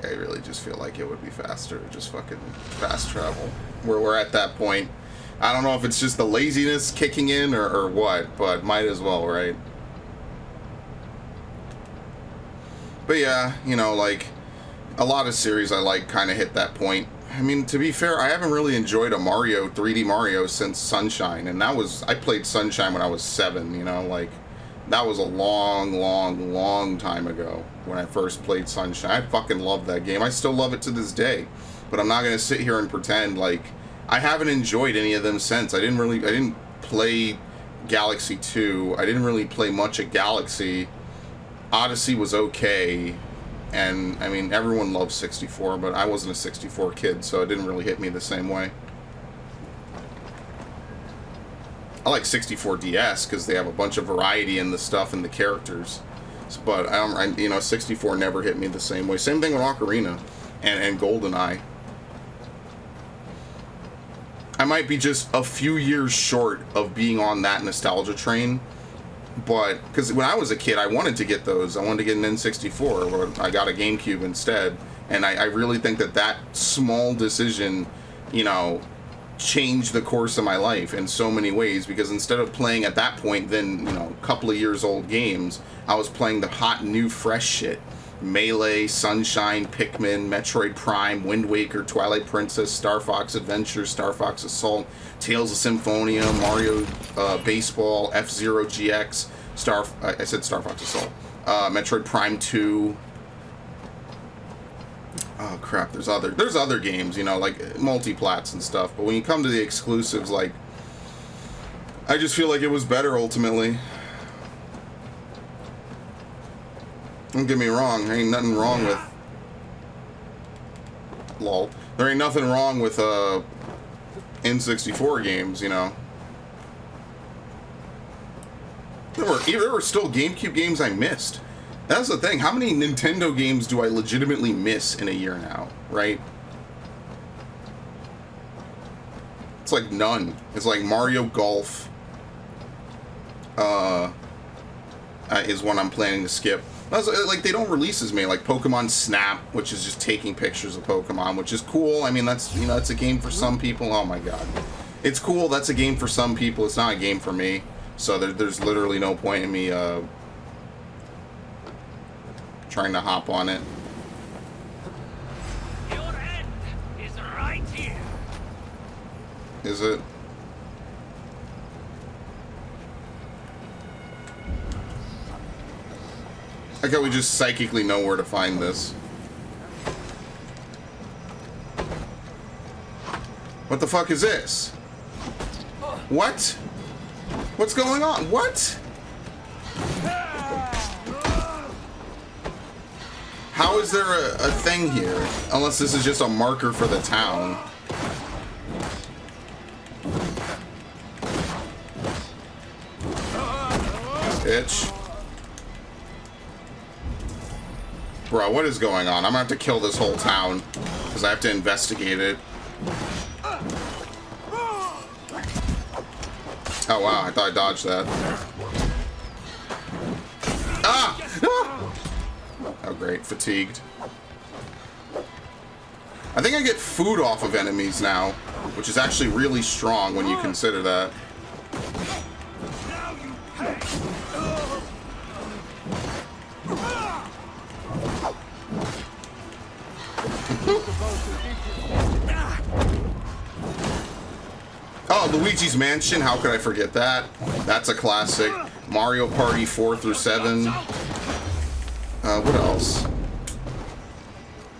I really just feel like it would be faster to just fucking fast travel. Where we're at that point. I don't know if it's just the laziness kicking in or what, but might as well, right? But yeah, you know, like, a lot of series I like kind of hit that point. I mean, to be fair, I haven't really enjoyed a 3D Mario since Sunshine, and I played Sunshine when I was 7, you know, like, that was a long, long, long time ago when I first played Sunshine. I fucking love that game. I still love it to this day, but I'm not going to sit here and pretend like I haven't enjoyed any of them since. I didn't play Galaxy 2. I didn't really play much of Galaxy. Odyssey was okay. And, I mean, everyone loves 64, but I wasn't a 64 kid, so it didn't really hit me the same way. I like 64 DS because they have a bunch of variety in the stuff and the characters. But, you know, 64 never hit me the same way. Same thing with Ocarina and GoldenEye. I might be just a few years short of being on that nostalgia train. But because when I was a kid, I wanted to get those. I wanted to get an N64, but I got a GameCube instead. And I really think that small decision, you know, changed the course of my life in so many ways, because instead of playing at that point then, you know, a couple of years old games, I was playing the hot new fresh shit. Melee, Sunshine, Pikmin, Metroid Prime, Wind Waker, Twilight Princess, Star Fox Adventure, Star Fox Assault, Tales of Symphonia, Mario Baseball, F-Zero GX, I said Star Fox Assault, Metroid Prime 2. Oh crap, there's other games, you know, like multi-plats and stuff, but when you come to the exclusives, like, I just feel like it was better ultimately. Don't get me wrong, there ain't nothing wrong with lol. There ain't nothing wrong with N64 games, you know. There were still GameCube games I missed. That's the thing. How many Nintendo games do I legitimately miss in a year now, right? It's like none. It's like Mario Golf is one I'm planning to skip. Like, they don't release as many, like Pokemon Snap, which is just taking pictures of Pokemon, which is cool. I mean, that's, you know, that's a game for some people. Oh my god. It's cool, that's a game for some people. It's not a game for me. So there's literally no point in me trying to hop on it. Your end is right here. Is it? Like how we just psychically know where to find this. What the fuck is this? What? What's going on? What? How is there a thing here? Unless this is just a marker for the town. Bitch. Bro, what is going on? I'm gonna have to kill this whole town because I have to investigate it. Oh wow, I thought I dodged that. Ah! Ah! Oh great, fatigued. I think I get food off of enemies now, which is actually really strong when you consider that. Oh, Luigi's Mansion, how could I forget that? That's a classic. Mario Party 4 through 7. What else?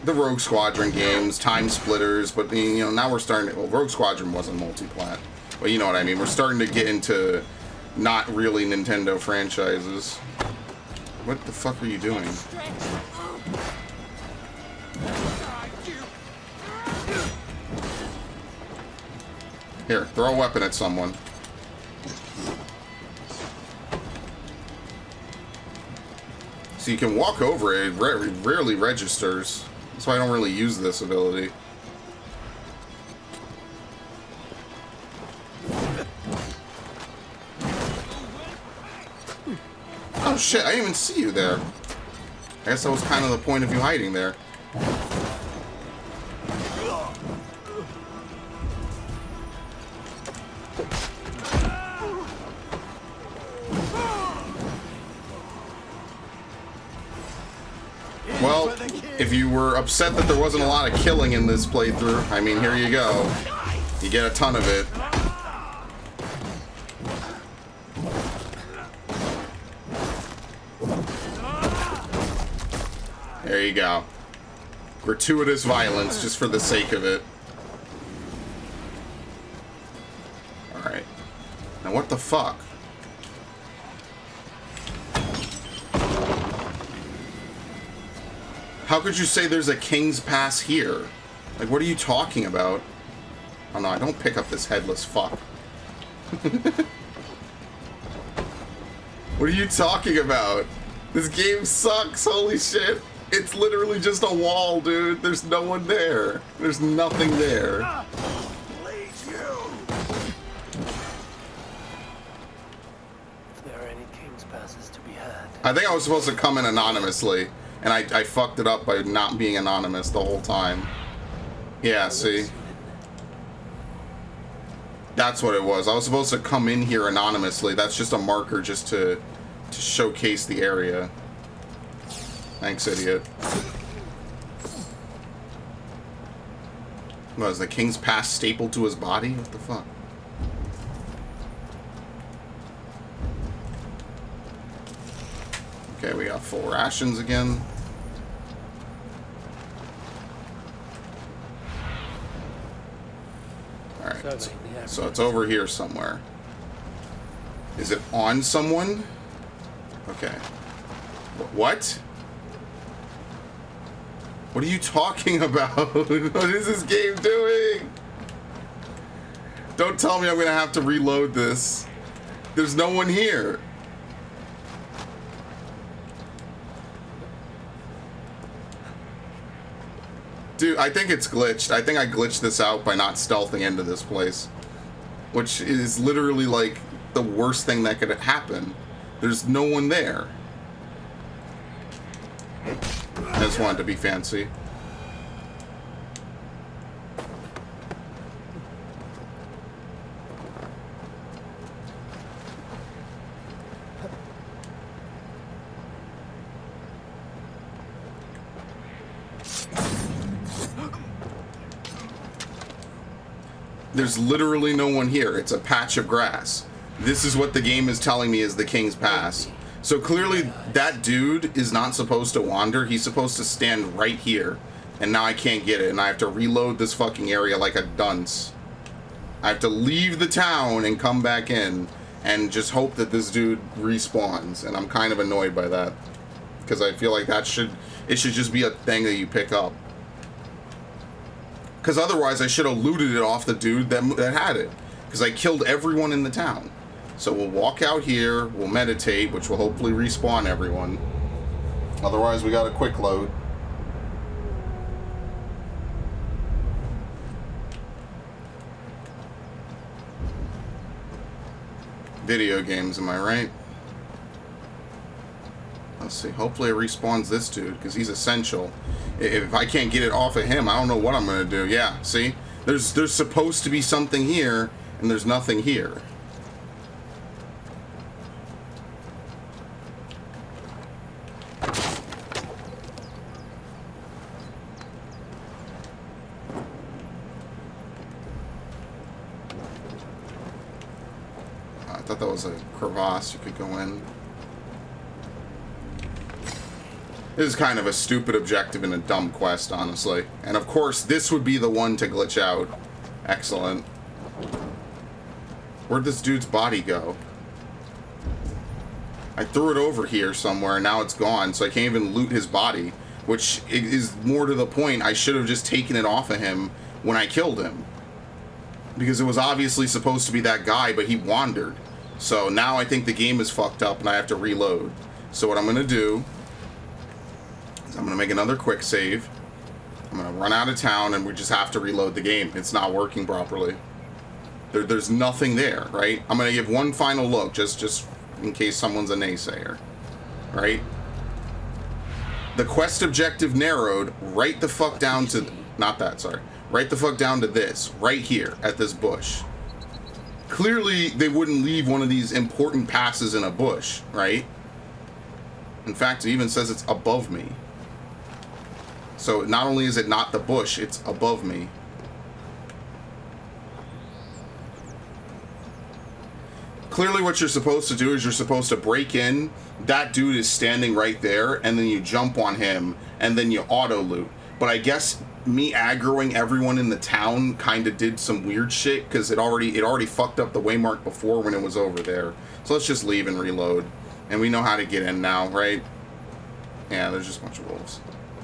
The Rogue Squadron games, Time Splitters, but you know, now we're starting to, well, Rogue Squadron wasn't multi-plat, but you know what I mean, we're starting to get into not really Nintendo franchises. What the fuck are you doing? Here, throw a weapon at someone. So you can walk over it, it rarely registers. That's why I don't really use this ability. Oh shit, I didn't even see you there. I guess that was kind of the point of you hiding there. Well, if you were upset that there wasn't a lot of killing in this playthrough, I mean, here you go. You get a ton of it. There you go. Gratuitous violence just for the sake of it. Alright. Now what the fuck? How could you say there's a King's Pass here? Like, what are you talking about? Oh no, I don't pick up this headless fuck. What are you talking about? This game sucks, holy shit. It's literally just a wall, dude. There's no one there. There's nothing there. Please, you. If there are any King's I think I was supposed to come in anonymously, and I fucked it up by not being anonymous the whole time. Yeah, see? That's what it was. I was supposed to come in here anonymously. That's just a marker just to showcase the area. Thanks, idiot. What, is the King's Pass stapled to his body? What the fuck? Okay, we got full rations again. Alright, so it's over here somewhere. Is it on someone? Okay. What? What are you talking about? What is this game doing? Don't tell me I'm gonna have to reload this. There's no one here. Dude, I think it's glitched. I think I glitched this out by not stealthing into this place. Which is literally like the worst thing that could happen. There's no one there. I just wanted to be fancy. There's literally no one here. It's a patch of grass. This is what the game is telling me is the King's Pass. So clearly that dude is not supposed to wander. He's supposed to stand right here. And now I can't get it. And I have to reload this fucking area like a dunce. I have to leave the town and come back in and just hope that this dude respawns. And I'm kind of annoyed by that. Because I feel like it should just be a thing that you pick up. Because otherwise I should have looted it off the dude that had it. Because I killed everyone in the town. So we'll walk out here, we'll meditate, which will hopefully respawn everyone. Otherwise we got a quick load. Video games, am I right? Let's see, hopefully it respawns this dude, because he's essential. If I can't get it off of him, I don't know what I'm going to do. Yeah, see? There's supposed to be something here, and there's nothing here. I thought that was a crevasse you could go in. This is kind of a stupid objective and a dumb quest, honestly. And of course, this would be the one to glitch out. Excellent. Where'd this dude's body go? I threw it over here somewhere, and now it's gone, so I can't even loot his body. Which is more to the point, I should have just taken it off of him when I killed him. Because it was obviously supposed to be that guy, but he wandered. So now I think the game is fucked up, and I have to reload. So what I'm going to do... I'm going to make another quick save. I'm going to run out of town and we just have to reload the game. It's not working properly. There's nothing there, right? I'm going to give one final look just in case someone's a naysayer, right? The quest objective narrowed right the fuck down to... Not that, sorry. Right the fuck down to this, right here at this bush. Clearly, they wouldn't leave one of these important passes in a bush, right? In fact, it even says it's above me. So not only is it not the bush, it's above me. Clearly what you're supposed to do is you're supposed to break in. That dude is standing right there, and then you jump on him, and then you auto loot. But I guess me aggroing everyone in the town kind of did some weird shit, because it already fucked up the waymark before when it was over there. So let's just leave and reload. And we know how to get in now, right? Yeah, there's just a bunch of wolves.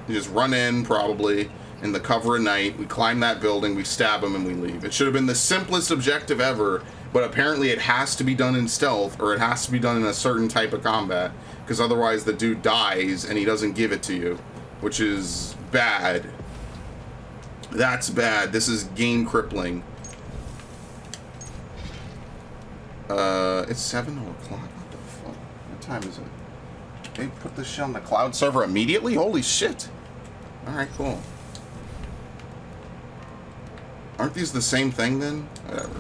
You just run in, probably, in the cover of night. We climb that building, we stab them, and we leave. It should have been the simplest objective ever, but apparently it has to be done in stealth, or it has to be done in a certain type of combat, because otherwise the dude dies and he doesn't give it to you, which is bad. That's bad. This is game crippling. It's 7 o'clock. What the fuck? What time is it? They put this shit on the cloud server immediately? Holy shit. Alright, cool. Aren't these the same thing then? Whatever.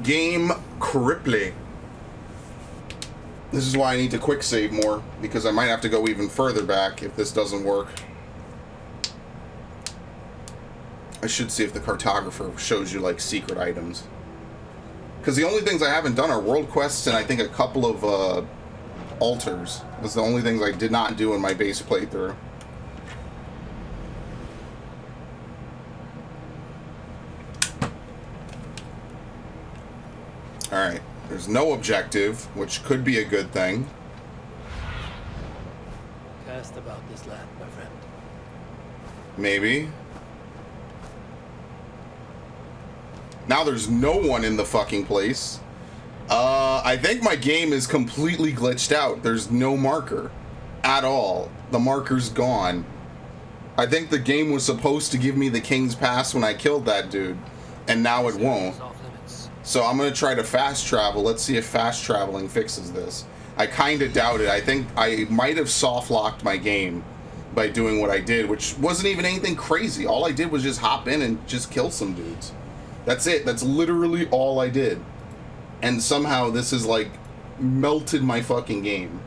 Game Cripply. This is why I need to quick save more, because I might have to go even further back if this doesn't work. I should see if the cartographer shows you like secret items. Because the only things I haven't done are world quests and I think a couple of altars. That's the only things I did not do in my base playthrough. Alright, there's no objective, which could be a good thing. Cast about this land, my friend. Maybe. Now there's no one in the fucking place. I think my game is completely glitched out. There's no marker at all. The marker's gone. I think the game was supposed to give me the King's Pass when I killed that dude, and now it won't. So I'm going to try to fast travel. Let's see if fast traveling fixes this. I kind of doubt it. I think I might have soft locked my game by doing what I did, which wasn't even anything crazy. All I did was just hop in and just kill some dudes. That's it. That's literally all I did. And somehow this has like melted my fucking game.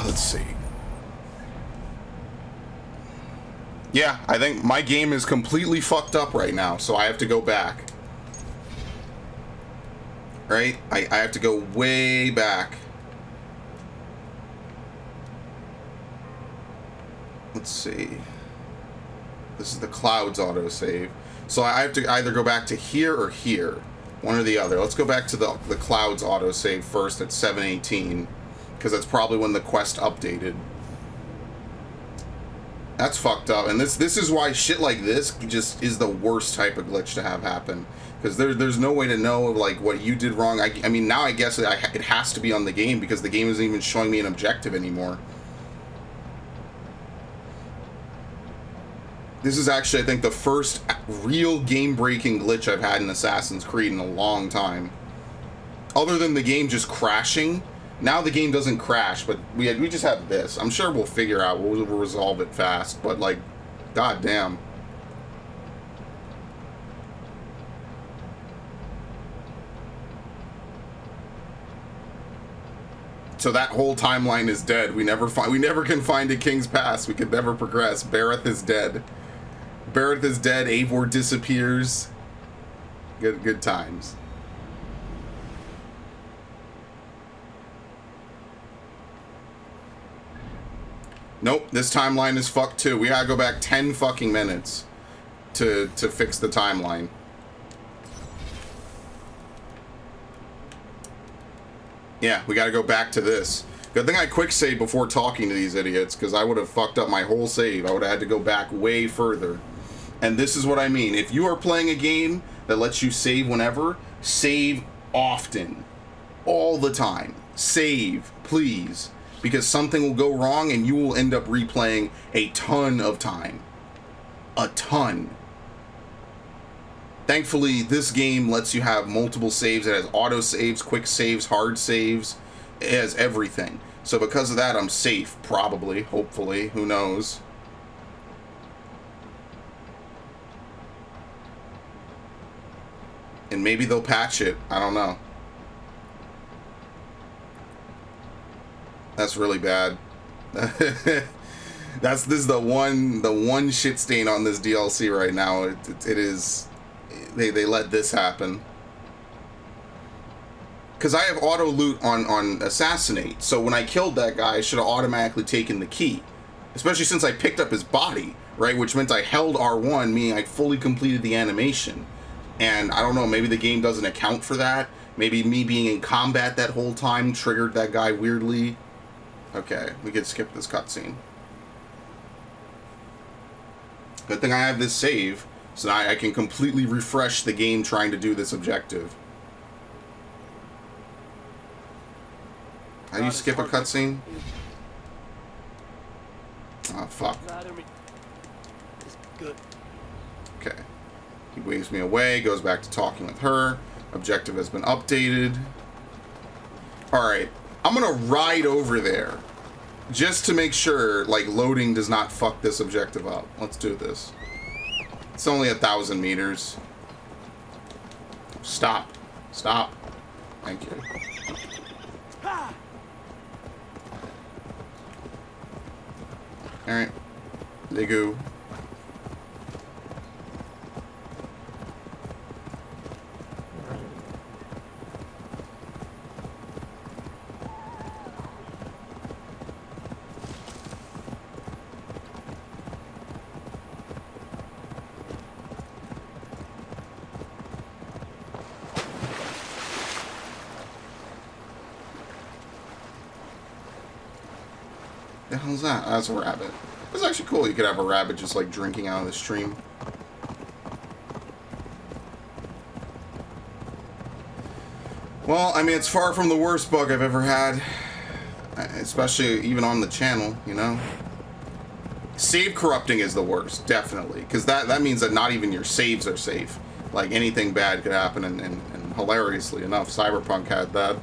Let's see. Yeah, I think my game is completely fucked up right now, so I have to go back. Right? I have to go way back. Let's see. This is the clouds autosave. So I have to either go back to here or here. One or the other. Let's go back to the clouds autosave first at 7:18. Because that's probably when the quest updated. That's fucked up. And this is why shit like this just is the worst type of glitch to have happen. Because there's no way to know like what you did wrong. I mean, now I guess it has to be on the game because the game isn't even showing me an objective anymore. This is actually, I think, the first real game-breaking glitch I've had in Assassin's Creed in a long time. Other than the game just crashing. Now the game doesn't crash, but we just have this. I'm sure we'll figure out, we'll resolve it fast, but like, goddamn. So that whole timeline is dead. We never can find a King's Pass. We could never progress. Bareth is dead. Bareth is dead. Eivor disappears. Good times. Nope, this timeline is fucked too. We gotta go back 10 fucking minutes to fix the timeline. Yeah, we gotta go back to this. Good thing I quick saved before talking to these idiots, because I would have fucked up my whole save. I would have had to go back way further. And this is what I mean. If you are playing a game that lets you save whenever, save often. All the time. Save, please. Because something will go wrong and you will end up replaying a ton of time. A ton. Thankfully, this game lets you have multiple saves. It has auto saves, quick saves, hard saves. It has everything. So because of that, I'm safe, probably, hopefully, who knows. And maybe they'll patch it, I don't know. That's really bad. This is the one shit stain on this DLC right now. It is. They let this happen. Because I have auto loot on Assassinate, so when I killed that guy, I should have automatically taken the key. Especially since I picked up his body, right? Which meant I held R1, meaning I fully completed the animation. And I don't know, maybe the game doesn't account for that. Maybe me being in combat that whole time triggered that guy weirdly. Okay, we could skip this cutscene. Good thing I have this save. So now I can completely refresh the game trying to do this objective. How do you skip a cutscene? Oh, fuck. It's good. Okay. He waves me away, goes back to talking with her. Objective has been updated. Alright. I'm gonna ride over there. Just to make sure, like, loading does not fuck this objective up. Let's do this. It's only 1,000 meters. Stop. Stop. Thank you. Alright. They go. The hell's that? That's a rabbit. It's actually cool. You could have a rabbit just like drinking out of the stream. Well, I mean, it's far from the worst bug I've ever had. Especially even on the channel, you know? Save corrupting is the worst, definitely. Because that means that not even your saves are safe. Like, anything bad could happen, and hilariously enough, Cyberpunk had that.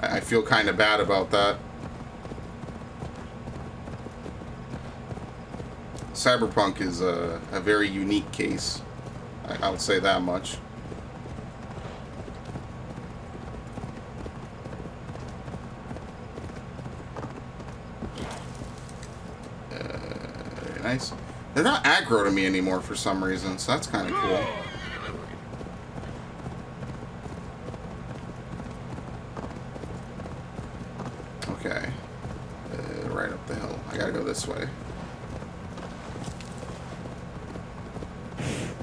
I feel kind of bad about that. Cyberpunk is a very unique case. I would say that much. Very nice. They're not aggro to me anymore for some reason, so that's kind of cool. Okay. Right up the hill. I gotta go this way.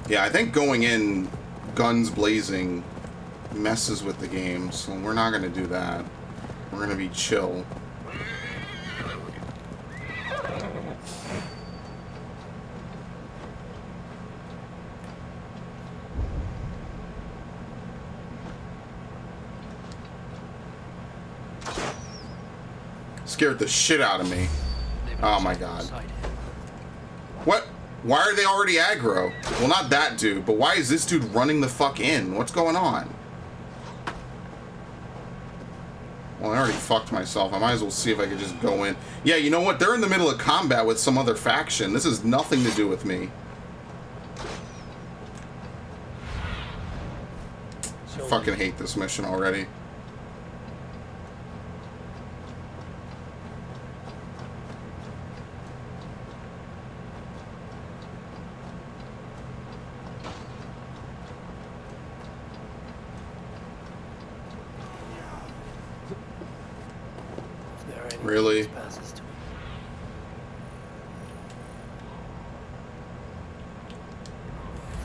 Yeah, I think going in guns blazing messes with the game, so we're not going to do that. We're going to be chill. Scared the shit out of me. Oh my god. What? Why are they already aggro? Well, not that dude, but why is this dude running the fuck in? What's going on? Well, I already fucked myself. I might as well see if I could just go in. Yeah, you know what? They're in the middle of combat with some other faction. This has nothing to do with me. I fucking hate this mission already. Really? If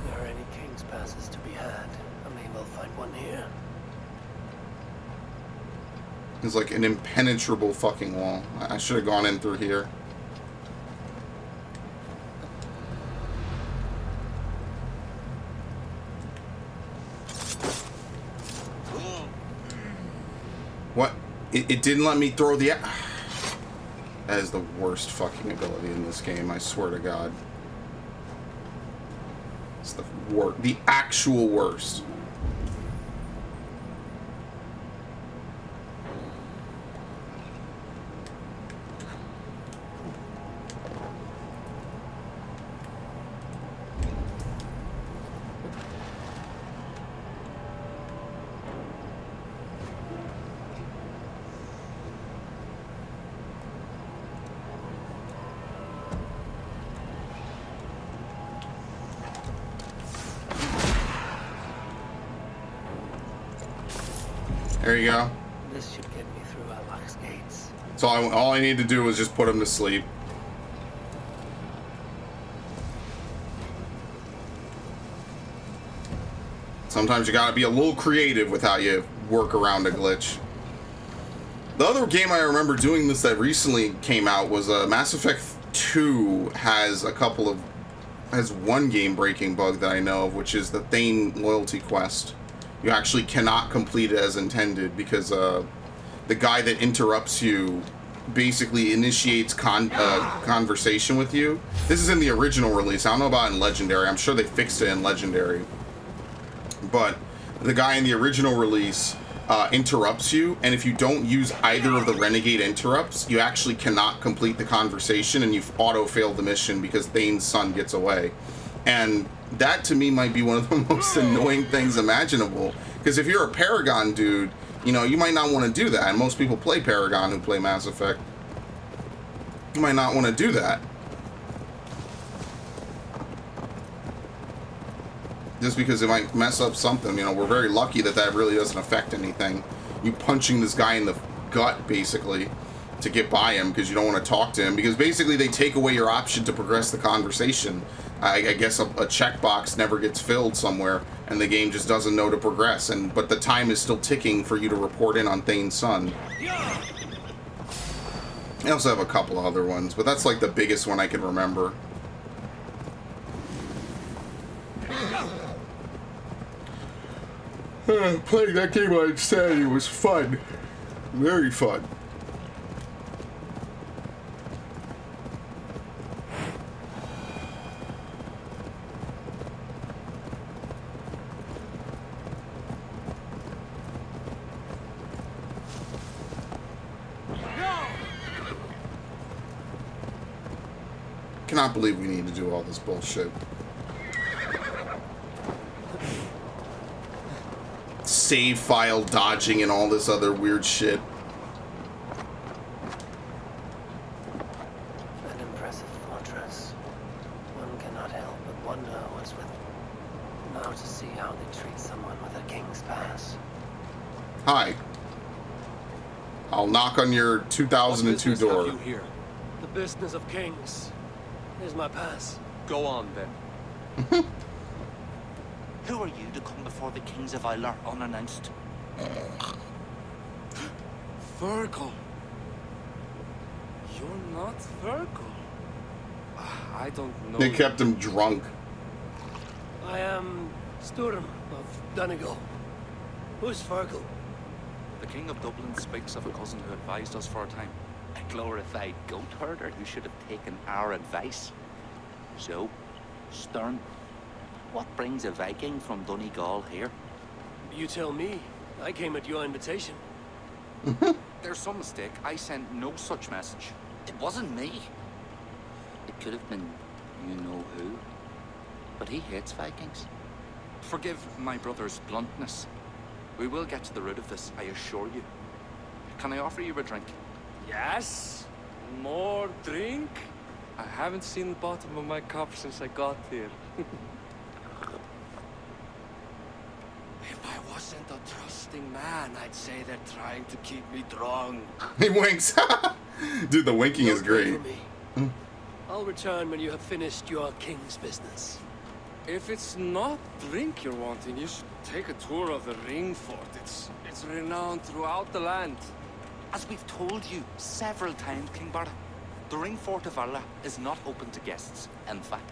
there are any king's passes to be had, I may well find one here. It's like an impenetrable fucking wall. I should have gone in through here. What? It didn't let me throw the... That is the worst fucking ability in this game, I swear to God. It's the worst. The actual worst. There you go. This should get me through Alak's gates. So all I need to do is just put him to sleep. Sometimes you gotta be a little creative with how you work around a glitch. The other game I remember doing this that recently came out was Mass Effect 2 has a couple of has one game-breaking bug that I know of, which is the Thane loyalty quest. You actually cannot complete it as intended because the guy that interrupts you basically initiates conversation with you. This is in the original release. I don't know about in Legendary. I'm sure they fixed it in Legendary. But the guy in the original release interrupts you, and if you don't use either of the Renegade interrupts, you actually cannot complete the conversation, and you've auto-failed the mission because Thane's son gets away. And that, to me, might be one of the most annoying things imaginable. Because if you're a Paragon dude, you know, you might not want to do that. And most people play Paragon who play Mass Effect. You might not want to do that. Just because it might mess up something. You know, we're very lucky that that really doesn't affect anything. You punching this guy in the gut, basically, to get by him because you don't want to talk to him. Because basically they take away your option to progress the conversation. I guess a checkbox never gets filled somewhere, and the game just doesn't know to progress. But the time is still ticking for you to report in on Thane's son. I also have a couple other ones, but that's like the biggest one I can remember. Playing that game on Insanity was fun. Very fun. Cannot believe we need to do all this bullshit. Save file dodging and all this other weird shit. An impressive fortress. One cannot help but wonder what's with. Now to see how they treat someone with a king's pass. Hi. I'll knock on your 2002 door. Have you here? The business of kings. Here's my pass. Go on then. Who are you to come before the kings of Ilar unannounced? Virgil. You're not Virgil. I don't know. They kept him drunk. I am Sturm of Donegal. Who's Fergal? The king of Dublin speaks of a cousin who advised us for a time. A glorified goat herder who should have taken our advice. So, Stern, what brings a Viking from Donegal here? You tell me. I came at your invitation. There's some mistake. I sent no such message. It wasn't me. It could have been you know who. But he hates Vikings. Forgive my brother's bluntness. We will get to the root of this, I assure you. Can I offer you a drink? Yes? More drink? I haven't seen the bottom of my cup since I got here. If I wasn't a trusting man, I'd say they're trying to keep me drunk. He winks. Dude, the winking is great. I'll return when you have finished your king's business. If it's not drink you're wanting, you should take a tour of the ring fort. It's renowned throughout the land. As we've told you several times, King Barda, the ring fort of Valhalla is not open to guests. In fact,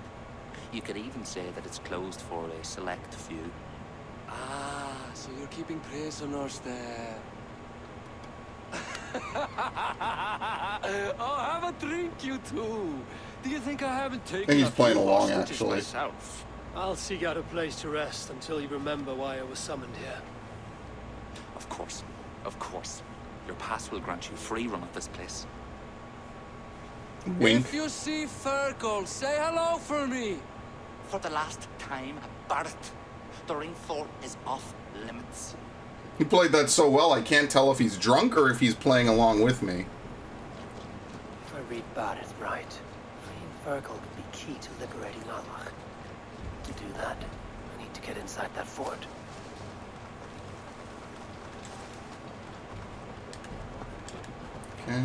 you could even say that it's closed for a select few. Ah, so you're keeping prisoners there. Oh, have a drink, you two. Do you think I haven't taken I think he's a few playing along, hostages actually. myself? I'll seek out a place to rest until you remember why I was summoned here. Of course, of course. Your pass will grant you free run of this place. Wink. If you see Fergal, say hello for me. For the last time, Barrett, the ring fort is off limits. He played that so well, I can't tell if he's drunk or if he's playing along with me. If I read Barrett right, freeing Fergal could be key to liberating Allah. To do that, I need to get inside that fort. Okay.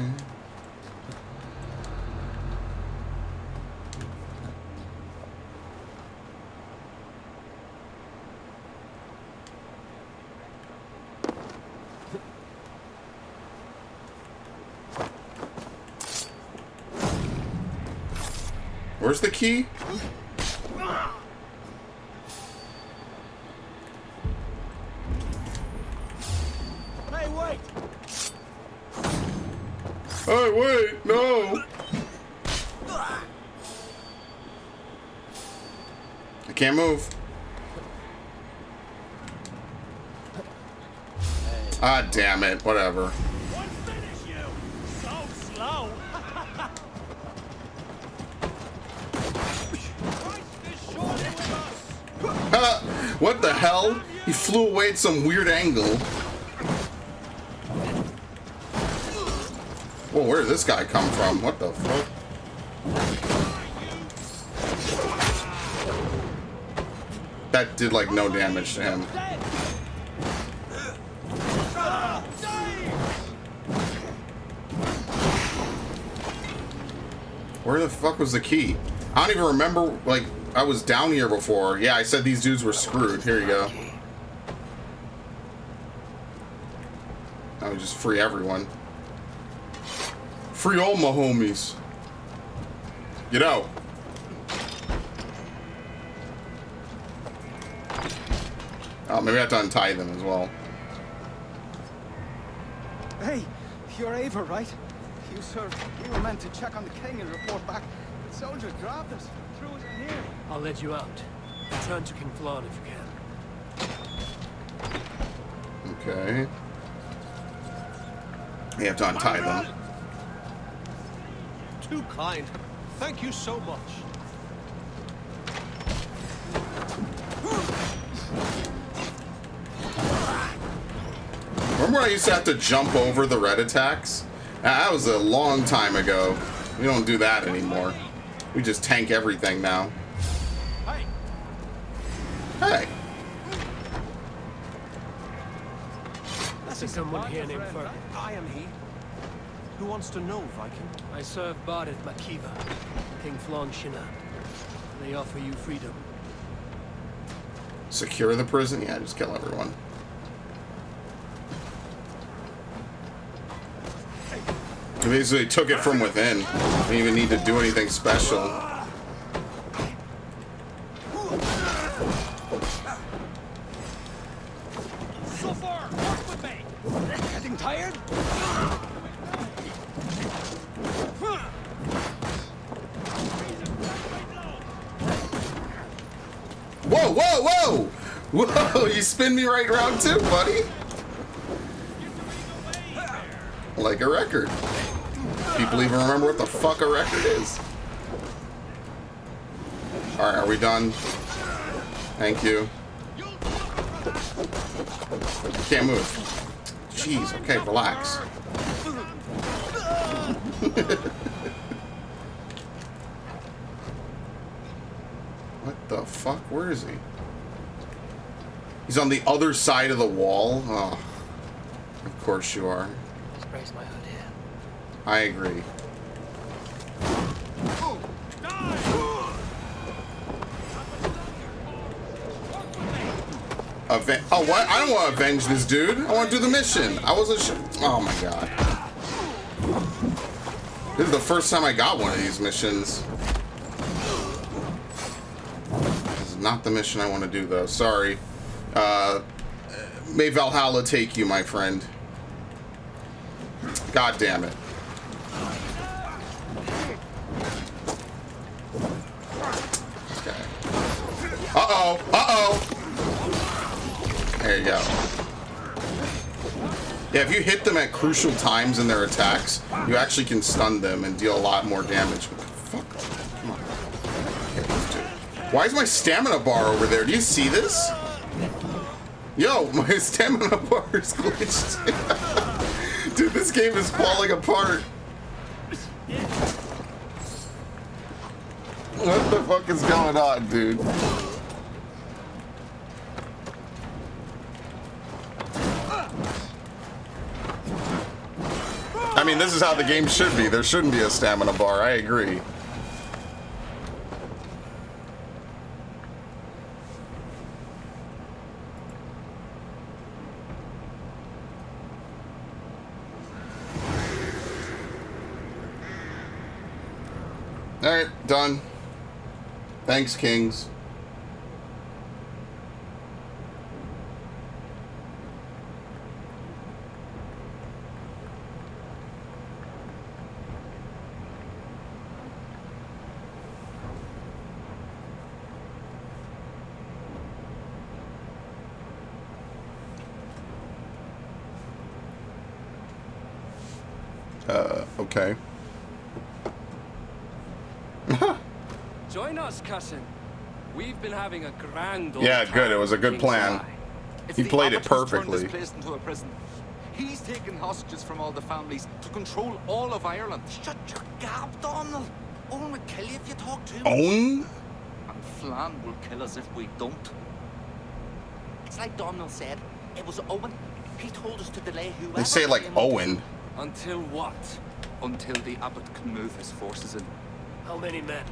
Where's the key? wait! Hey, wait, no! I can't move. Ah, damn it. Whatever. One finish, you! So slow! Christ is surely with us! What the hell? He flew away at some weird angle. Whoa, where did this guy come from? What the fuck? That did like no damage to him. Where the fuck was the key? I don't even remember, like, I was down here before. Yeah, I said these dudes were screwed. Here you go. I would just free everyone. Free all my homies. Get out. Oh, maybe I have to untie them as well. Hey, you're Ava, right? You were meant to check on the king and report back. The soldiers grabbed us, threw us in here. I'll let you out. Return to King Flan if you can. Okay. You have to untie them. Too kind. Thank you so much. Remember when I used to have to jump over the red attacks? That was a long time ago. We don't do that anymore. We just tank everything now. Hey! Hey! I see someone here named Fergal. I am he. Who wants to know, Viking? I serve Bard at Makiva, King Flan Shina. They offer you freedom. Secure the prison? Yeah, just kill everyone. We basically took it from within. Didn't even need to do anything special. So far, work with me! Getting tired? Whoa, whoa, whoa! Whoa, you spin me right around too, buddy. Like a record. People even remember what the fuck a record is. Alright, are we done? Thank you. Can't move. Jeez, okay, relax. What the fuck? Where is he? He's on the other side of the wall? Oh, of course you are. Let's raise my hood here. I agree. Oh, what? I don't want to avenge this dude. I want to do the mission. I wasn't sure. Oh my god. This is the first time I got one of these missions. This is not the mission I want to do, though. Sorry. May Valhalla take you, my friend. God damn it. Okay. Uh-oh. Uh-oh. There you go. Yeah, if you hit them at crucial times in their attacks, you actually can stun them and deal a lot more damage. What the fuck? Come on. Okay, let's do it. Why is my stamina bar over there? Do you see this? Yo, my stamina bar is glitched. Dude, this game is falling apart. What the fuck is going on, dude? I mean, this is how the game should be. There shouldn't be a stamina bar. I agree. Alright, done. Thanks, Kings. Okay. Join us, cousin. We've been having a grand old Yeah, good. It was a good King's plan. Eye. It's He the played it Abbot who's turned perfectly. this place into a prison. He's taken hostages from all the families to control all of Ireland. Shut your gab, Donald. Owen will kill you if you talk too much. Owen? And Flan will kill us if we don't. It's like Donald said. It was Owen. He told us to delay whoever. They say it like came Owen. Until what? until the Abbot can move his forces in. How many men?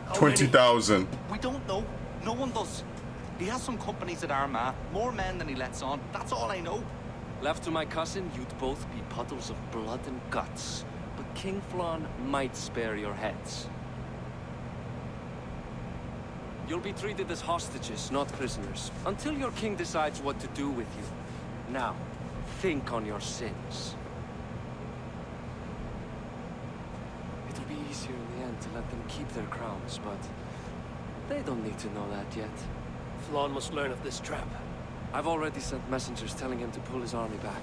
How 20,000. We don't know. No one does. He has some companies at Armagh, more men than he lets on. That's all I know. Left to my cousin, you'd both be puddles of blood and guts. But King Flan might spare your heads. You'll be treated as hostages, not prisoners, until your king decides what to do with you. Now, think on your sins. It'll be easier in the end to let them keep their crowns, but they don't need to know that yet. Flan must learn of this trap. I've already sent messengers telling him to pull his army back.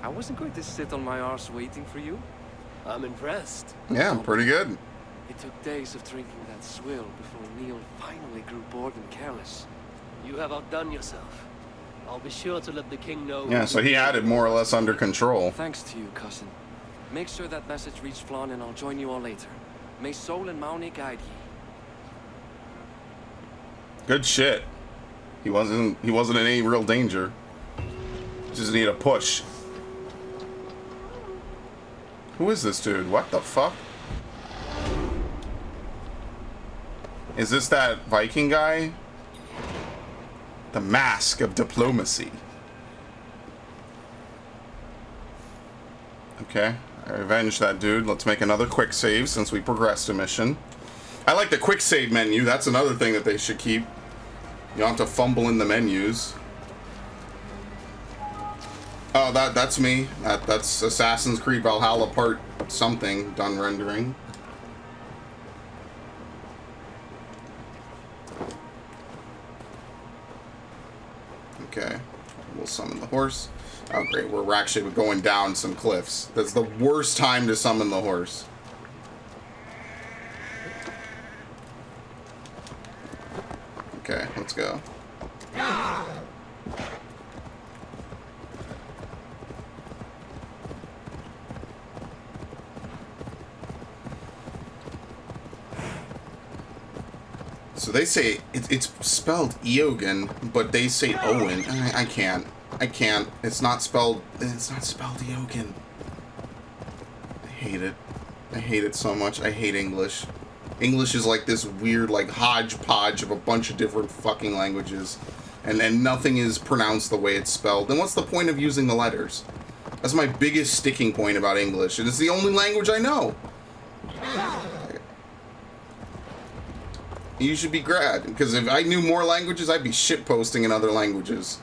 I wasn't going to sit on my arse waiting for you. I'm impressed. Yeah, pretty good. It took days of drinking that swill before Neil finally grew bored and careless. You have outdone yourself. I'll be sure to let the king know. Yeah, so he had it more or less under control. Thanks to you, cousin. Make sure that message reached Flan and I'll join you all later. May Sol and Mauni guide ye. Good shit. He wasn't in any real danger. Just need a push. Who is this dude? What the fuck? Is this that Viking guy? The mask of diplomacy. Okay, I revenged that dude. Let's make another quick save since we progressed a mission. I like the quick save menu. That's another thing that they should keep. You don't have to fumble in the menus. Oh, that's me. That's Assassin's Creed Valhalla part something done rendering. Okay, we'll summon the horse. Oh great, we're actually going down some cliffs. That's the worst time to summon the horse. Okay, let's go. So they say it's spelled Eogan, but they say Owen. I can't. It's not spelled Eogan. I hate it. I hate it so much. I hate English. English is like this weird, like, hodgepodge of a bunch of different fucking languages. And nothing is pronounced the way it's spelled. Then what's the point of using the letters? That's my biggest sticking point about English. And it's the only language I know. You should be glad, because if I knew more languages, I'd be shitposting in other languages.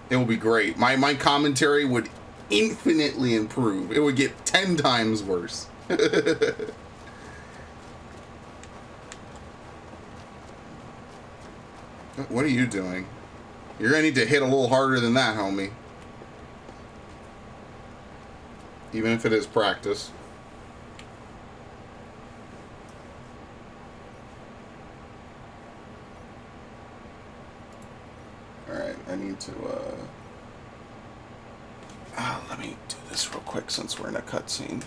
It would be great. My commentary would infinitely improve. It would get 10 times worse. What are you doing? You're gonna need to hit a little harder than that, homie. Even if it is practice. Alright, I need to, let me do this real quick since we're in a cutscene.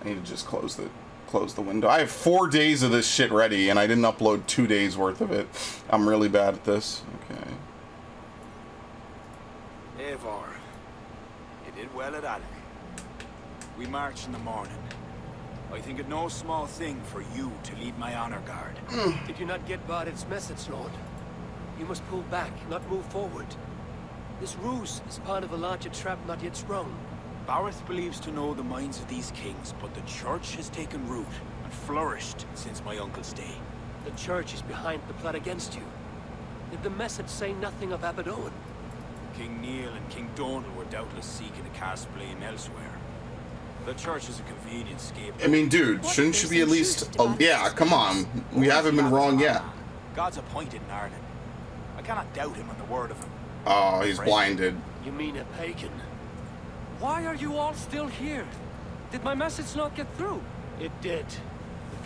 I need to just close the window. I have 4 days of this shit ready, and I didn't upload 2 days worth of it. I'm really bad at this. Okay. Eivor, you did well at Alec. We march in the morning. I think it no small thing for you to lead my honor guard. Did you not get Barit's message, Lord? You must pull back, not move forward. This ruse is part of a larger trap not yet sprung. Barith believes to know the minds of these kings, but the church has taken root and flourished since my uncle's day. The church is behind the plot against you. Did the message say nothing of Abbot Owen? King Neil and King Donal were doubtless seeking to cast blame elsewhere. The church is a convenient scapegoat. I mean, dude, shouldn't you be at least... yeah, come on. We haven't been wrong yet. God's appointed in Ireland. I cannot doubt him on the word of him. Oh, he's blinded. You mean a pagan? Why are you all still here? Did my message not get through? It did.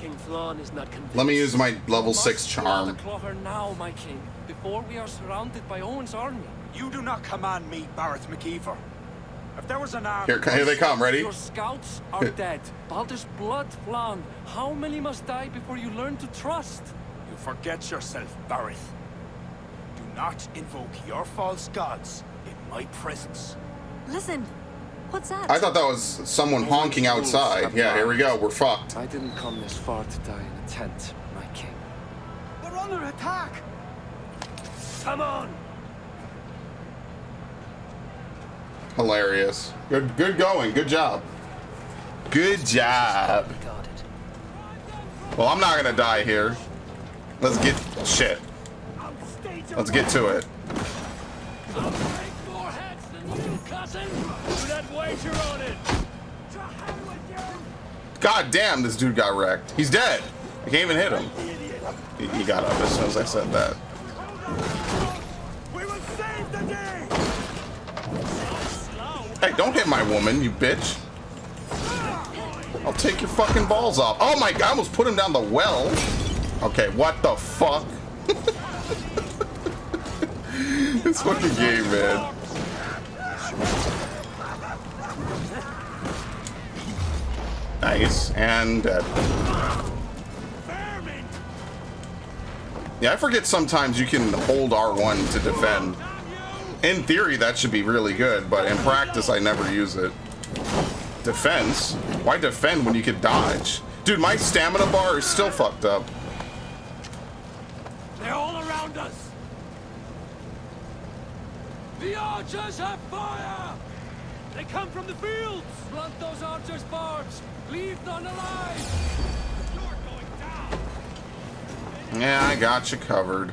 King Flan is not convinced. Let me use my level 6 The charm. Clogher now, my king, before we are surrounded by Owen's army. You do not command me, Barrett McKeever. If there was an army... Here they come, ready? Your scouts are dead. Baldur's blood, Flan. How many must die before you learn to trust? You forget yourself, Barrett. Do not invoke your false gods in my presence. Listen, what's that? I thought that was someone honking outside. Yeah, here we go. We're fucked. I didn't come this far to die in a tent, my king. They're under attack! Come on! Hilarious. Good going. Good job. Good job. Well, I'm not gonna die here. Let's get shit. Let's get to it. I'll take more heads than you, cousin! Do that wager on it! To hell with you! God damn, this dude got wrecked. He's dead. I can't even hit him. He got up as soon as I said that. We will save the day! Hey, don't hit my woman, you bitch. I'll take your fucking balls off. Oh my god, I almost put him down the well. Okay, what the fuck? This fucking game, man. Nice, and dead. Yeah, I forget sometimes you can hold R1 to defend. In theory, that should be really good, but in practice, I never use it. Defense? Why defend when you could dodge? Dude, my stamina bar is still fucked up. They're all around us! The archers have fire! They come from the fields! Blunt those archers' barbs! Leave none alive! You're going down! Yeah, I got you covered.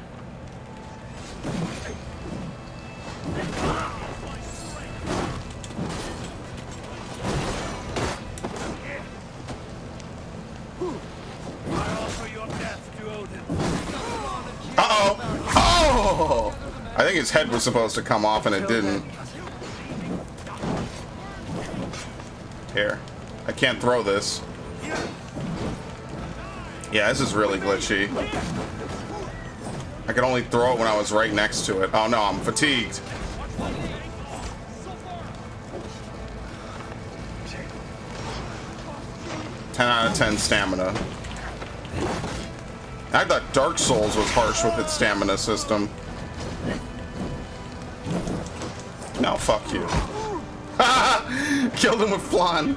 Uh-oh! Oh! I think his head was supposed to come off and it didn't. Here. I can't throw this. Yeah, this is really glitchy. I could only throw it when I was right next to it. Oh no, I'm fatigued. Ten out of 10 stamina. I thought Dark Souls was harsh with its stamina system. No, fuck you. Killed him with Flan.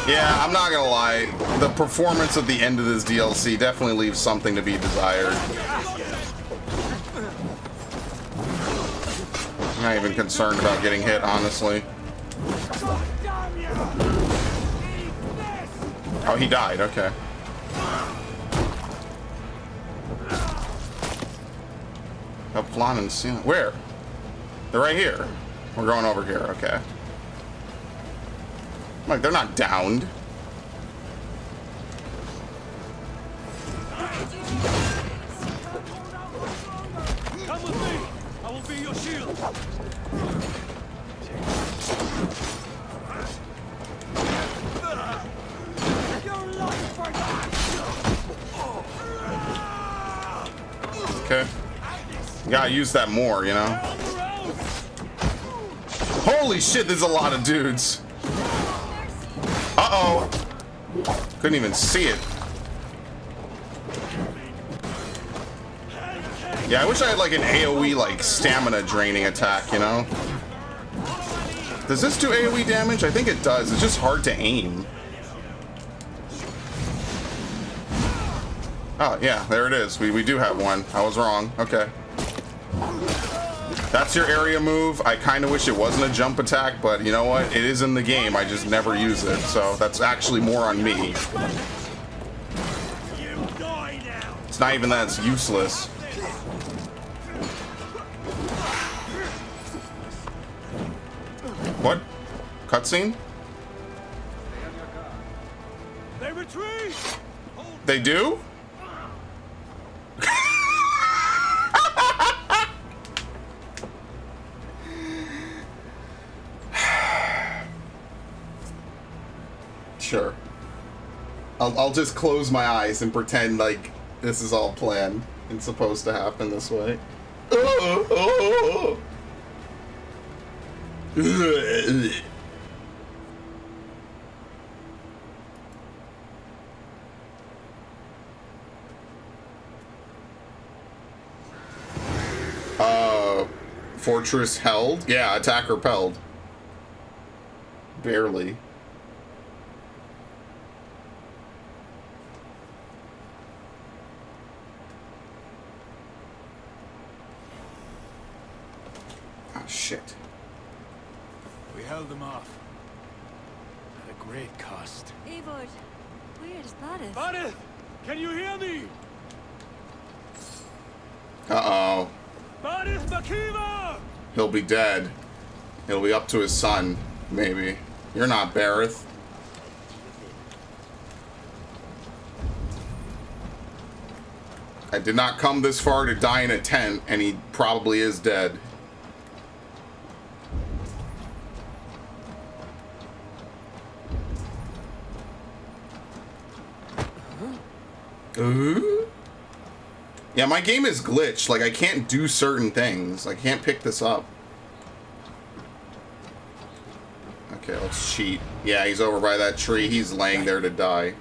Yeah, I'm not gonna lie. The performance at the end of this DLC definitely leaves something to be desired. I'm not even concerned about getting hit, honestly. Oh, he died. Okay. Up Flan and ceiling. Where? They're right here. We're going over here. Okay. Like, they're not downed. Come with me! I will be your shield! Your life for that! Okay. You gotta use that more, you know? Holy shit, there's a lot of dudes. Uh-oh. Couldn't even see it. Yeah, I wish I had like an AoE like stamina draining attack, you know? Does this do AoE damage? I think it does. It's just hard to aim. Oh, yeah, there it is. We do have one. I was wrong. Okay. That's your area move. I kind of wish it wasn't a jump attack, but you know what? It is in the game. I just never use it, so that's actually more on me. It's not even that it's useless. What? Cutscene? They retreat! They do? Sure. I'll just close my eyes and pretend like this is all planned and supposed to happen this way. Fortress held? Yeah, attack repelled. Barely. Ah, shit. We held them off. At a great cost. Eivor, where's Barith? Barith! Can you hear me? Uh-oh. Barith Makiva! He'll be dead. It'll be up to his son, maybe. You're not Barith. I did not come this far to die in a tent, and he probably is dead. Yeah, my game is glitched. Like, I can't do certain things. I can't pick this up. Okay, let's cheat. Yeah, he's over by that tree. He's laying there to die.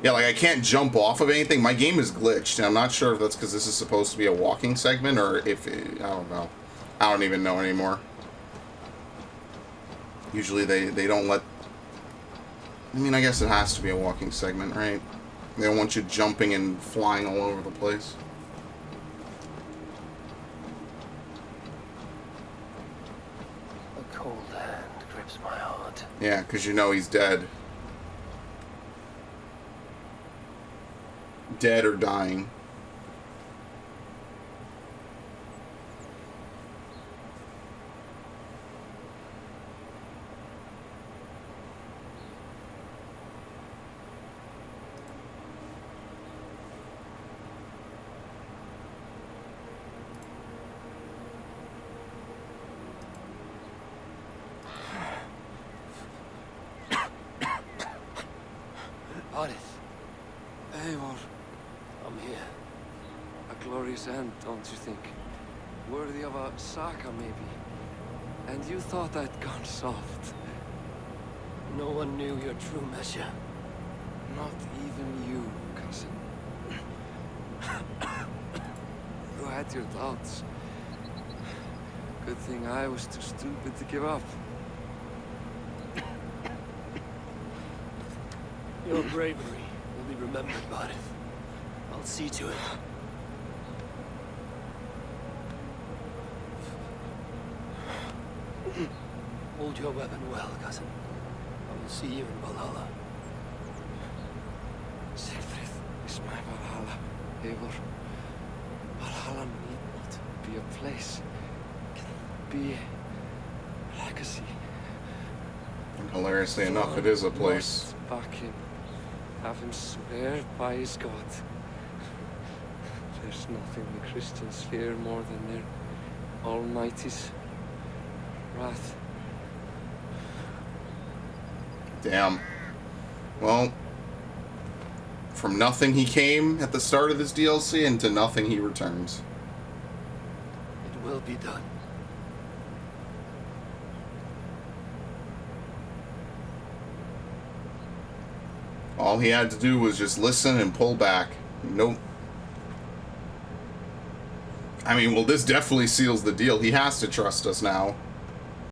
Yeah, like, I can't jump off of anything. My game is glitched, and I'm not sure if that's because this is supposed to be a walking segment, or if it, I don't know. I don't even know anymore. Usually they don't let... I mean, I guess it has to be a walking segment, right? They don't want you jumping and flying all over the place. A cold hand grips my heart. Yeah, because you know he's dead. Dead or dying. Barith, Eivor, I'm here. a glorious end, don't you think? Worthy of a saga, maybe. And you thought I'd gone soft. No one knew your true measure. Not even you, cousin. You had your doubts. Good thing I was too stupid to give up. Your bravery will be remembered, Barith. I'll see to it. Hold your weapon well, cousin. I will see you in Valhalla. Siegfried is my Valhalla, Eivor. Valhalla need not be a place. It can be a legacy. And hilariously enough, it is a place. Back him. Have him swear by his God. There's nothing the Christians fear more than their Almighty's wrath. Damn. Well, from nothing he came at the start of this DLC, and to nothing he returns. It will be done. All he had to do was just listen and pull back. Nope. I mean, well, this definitely seals the deal. He has to trust us now.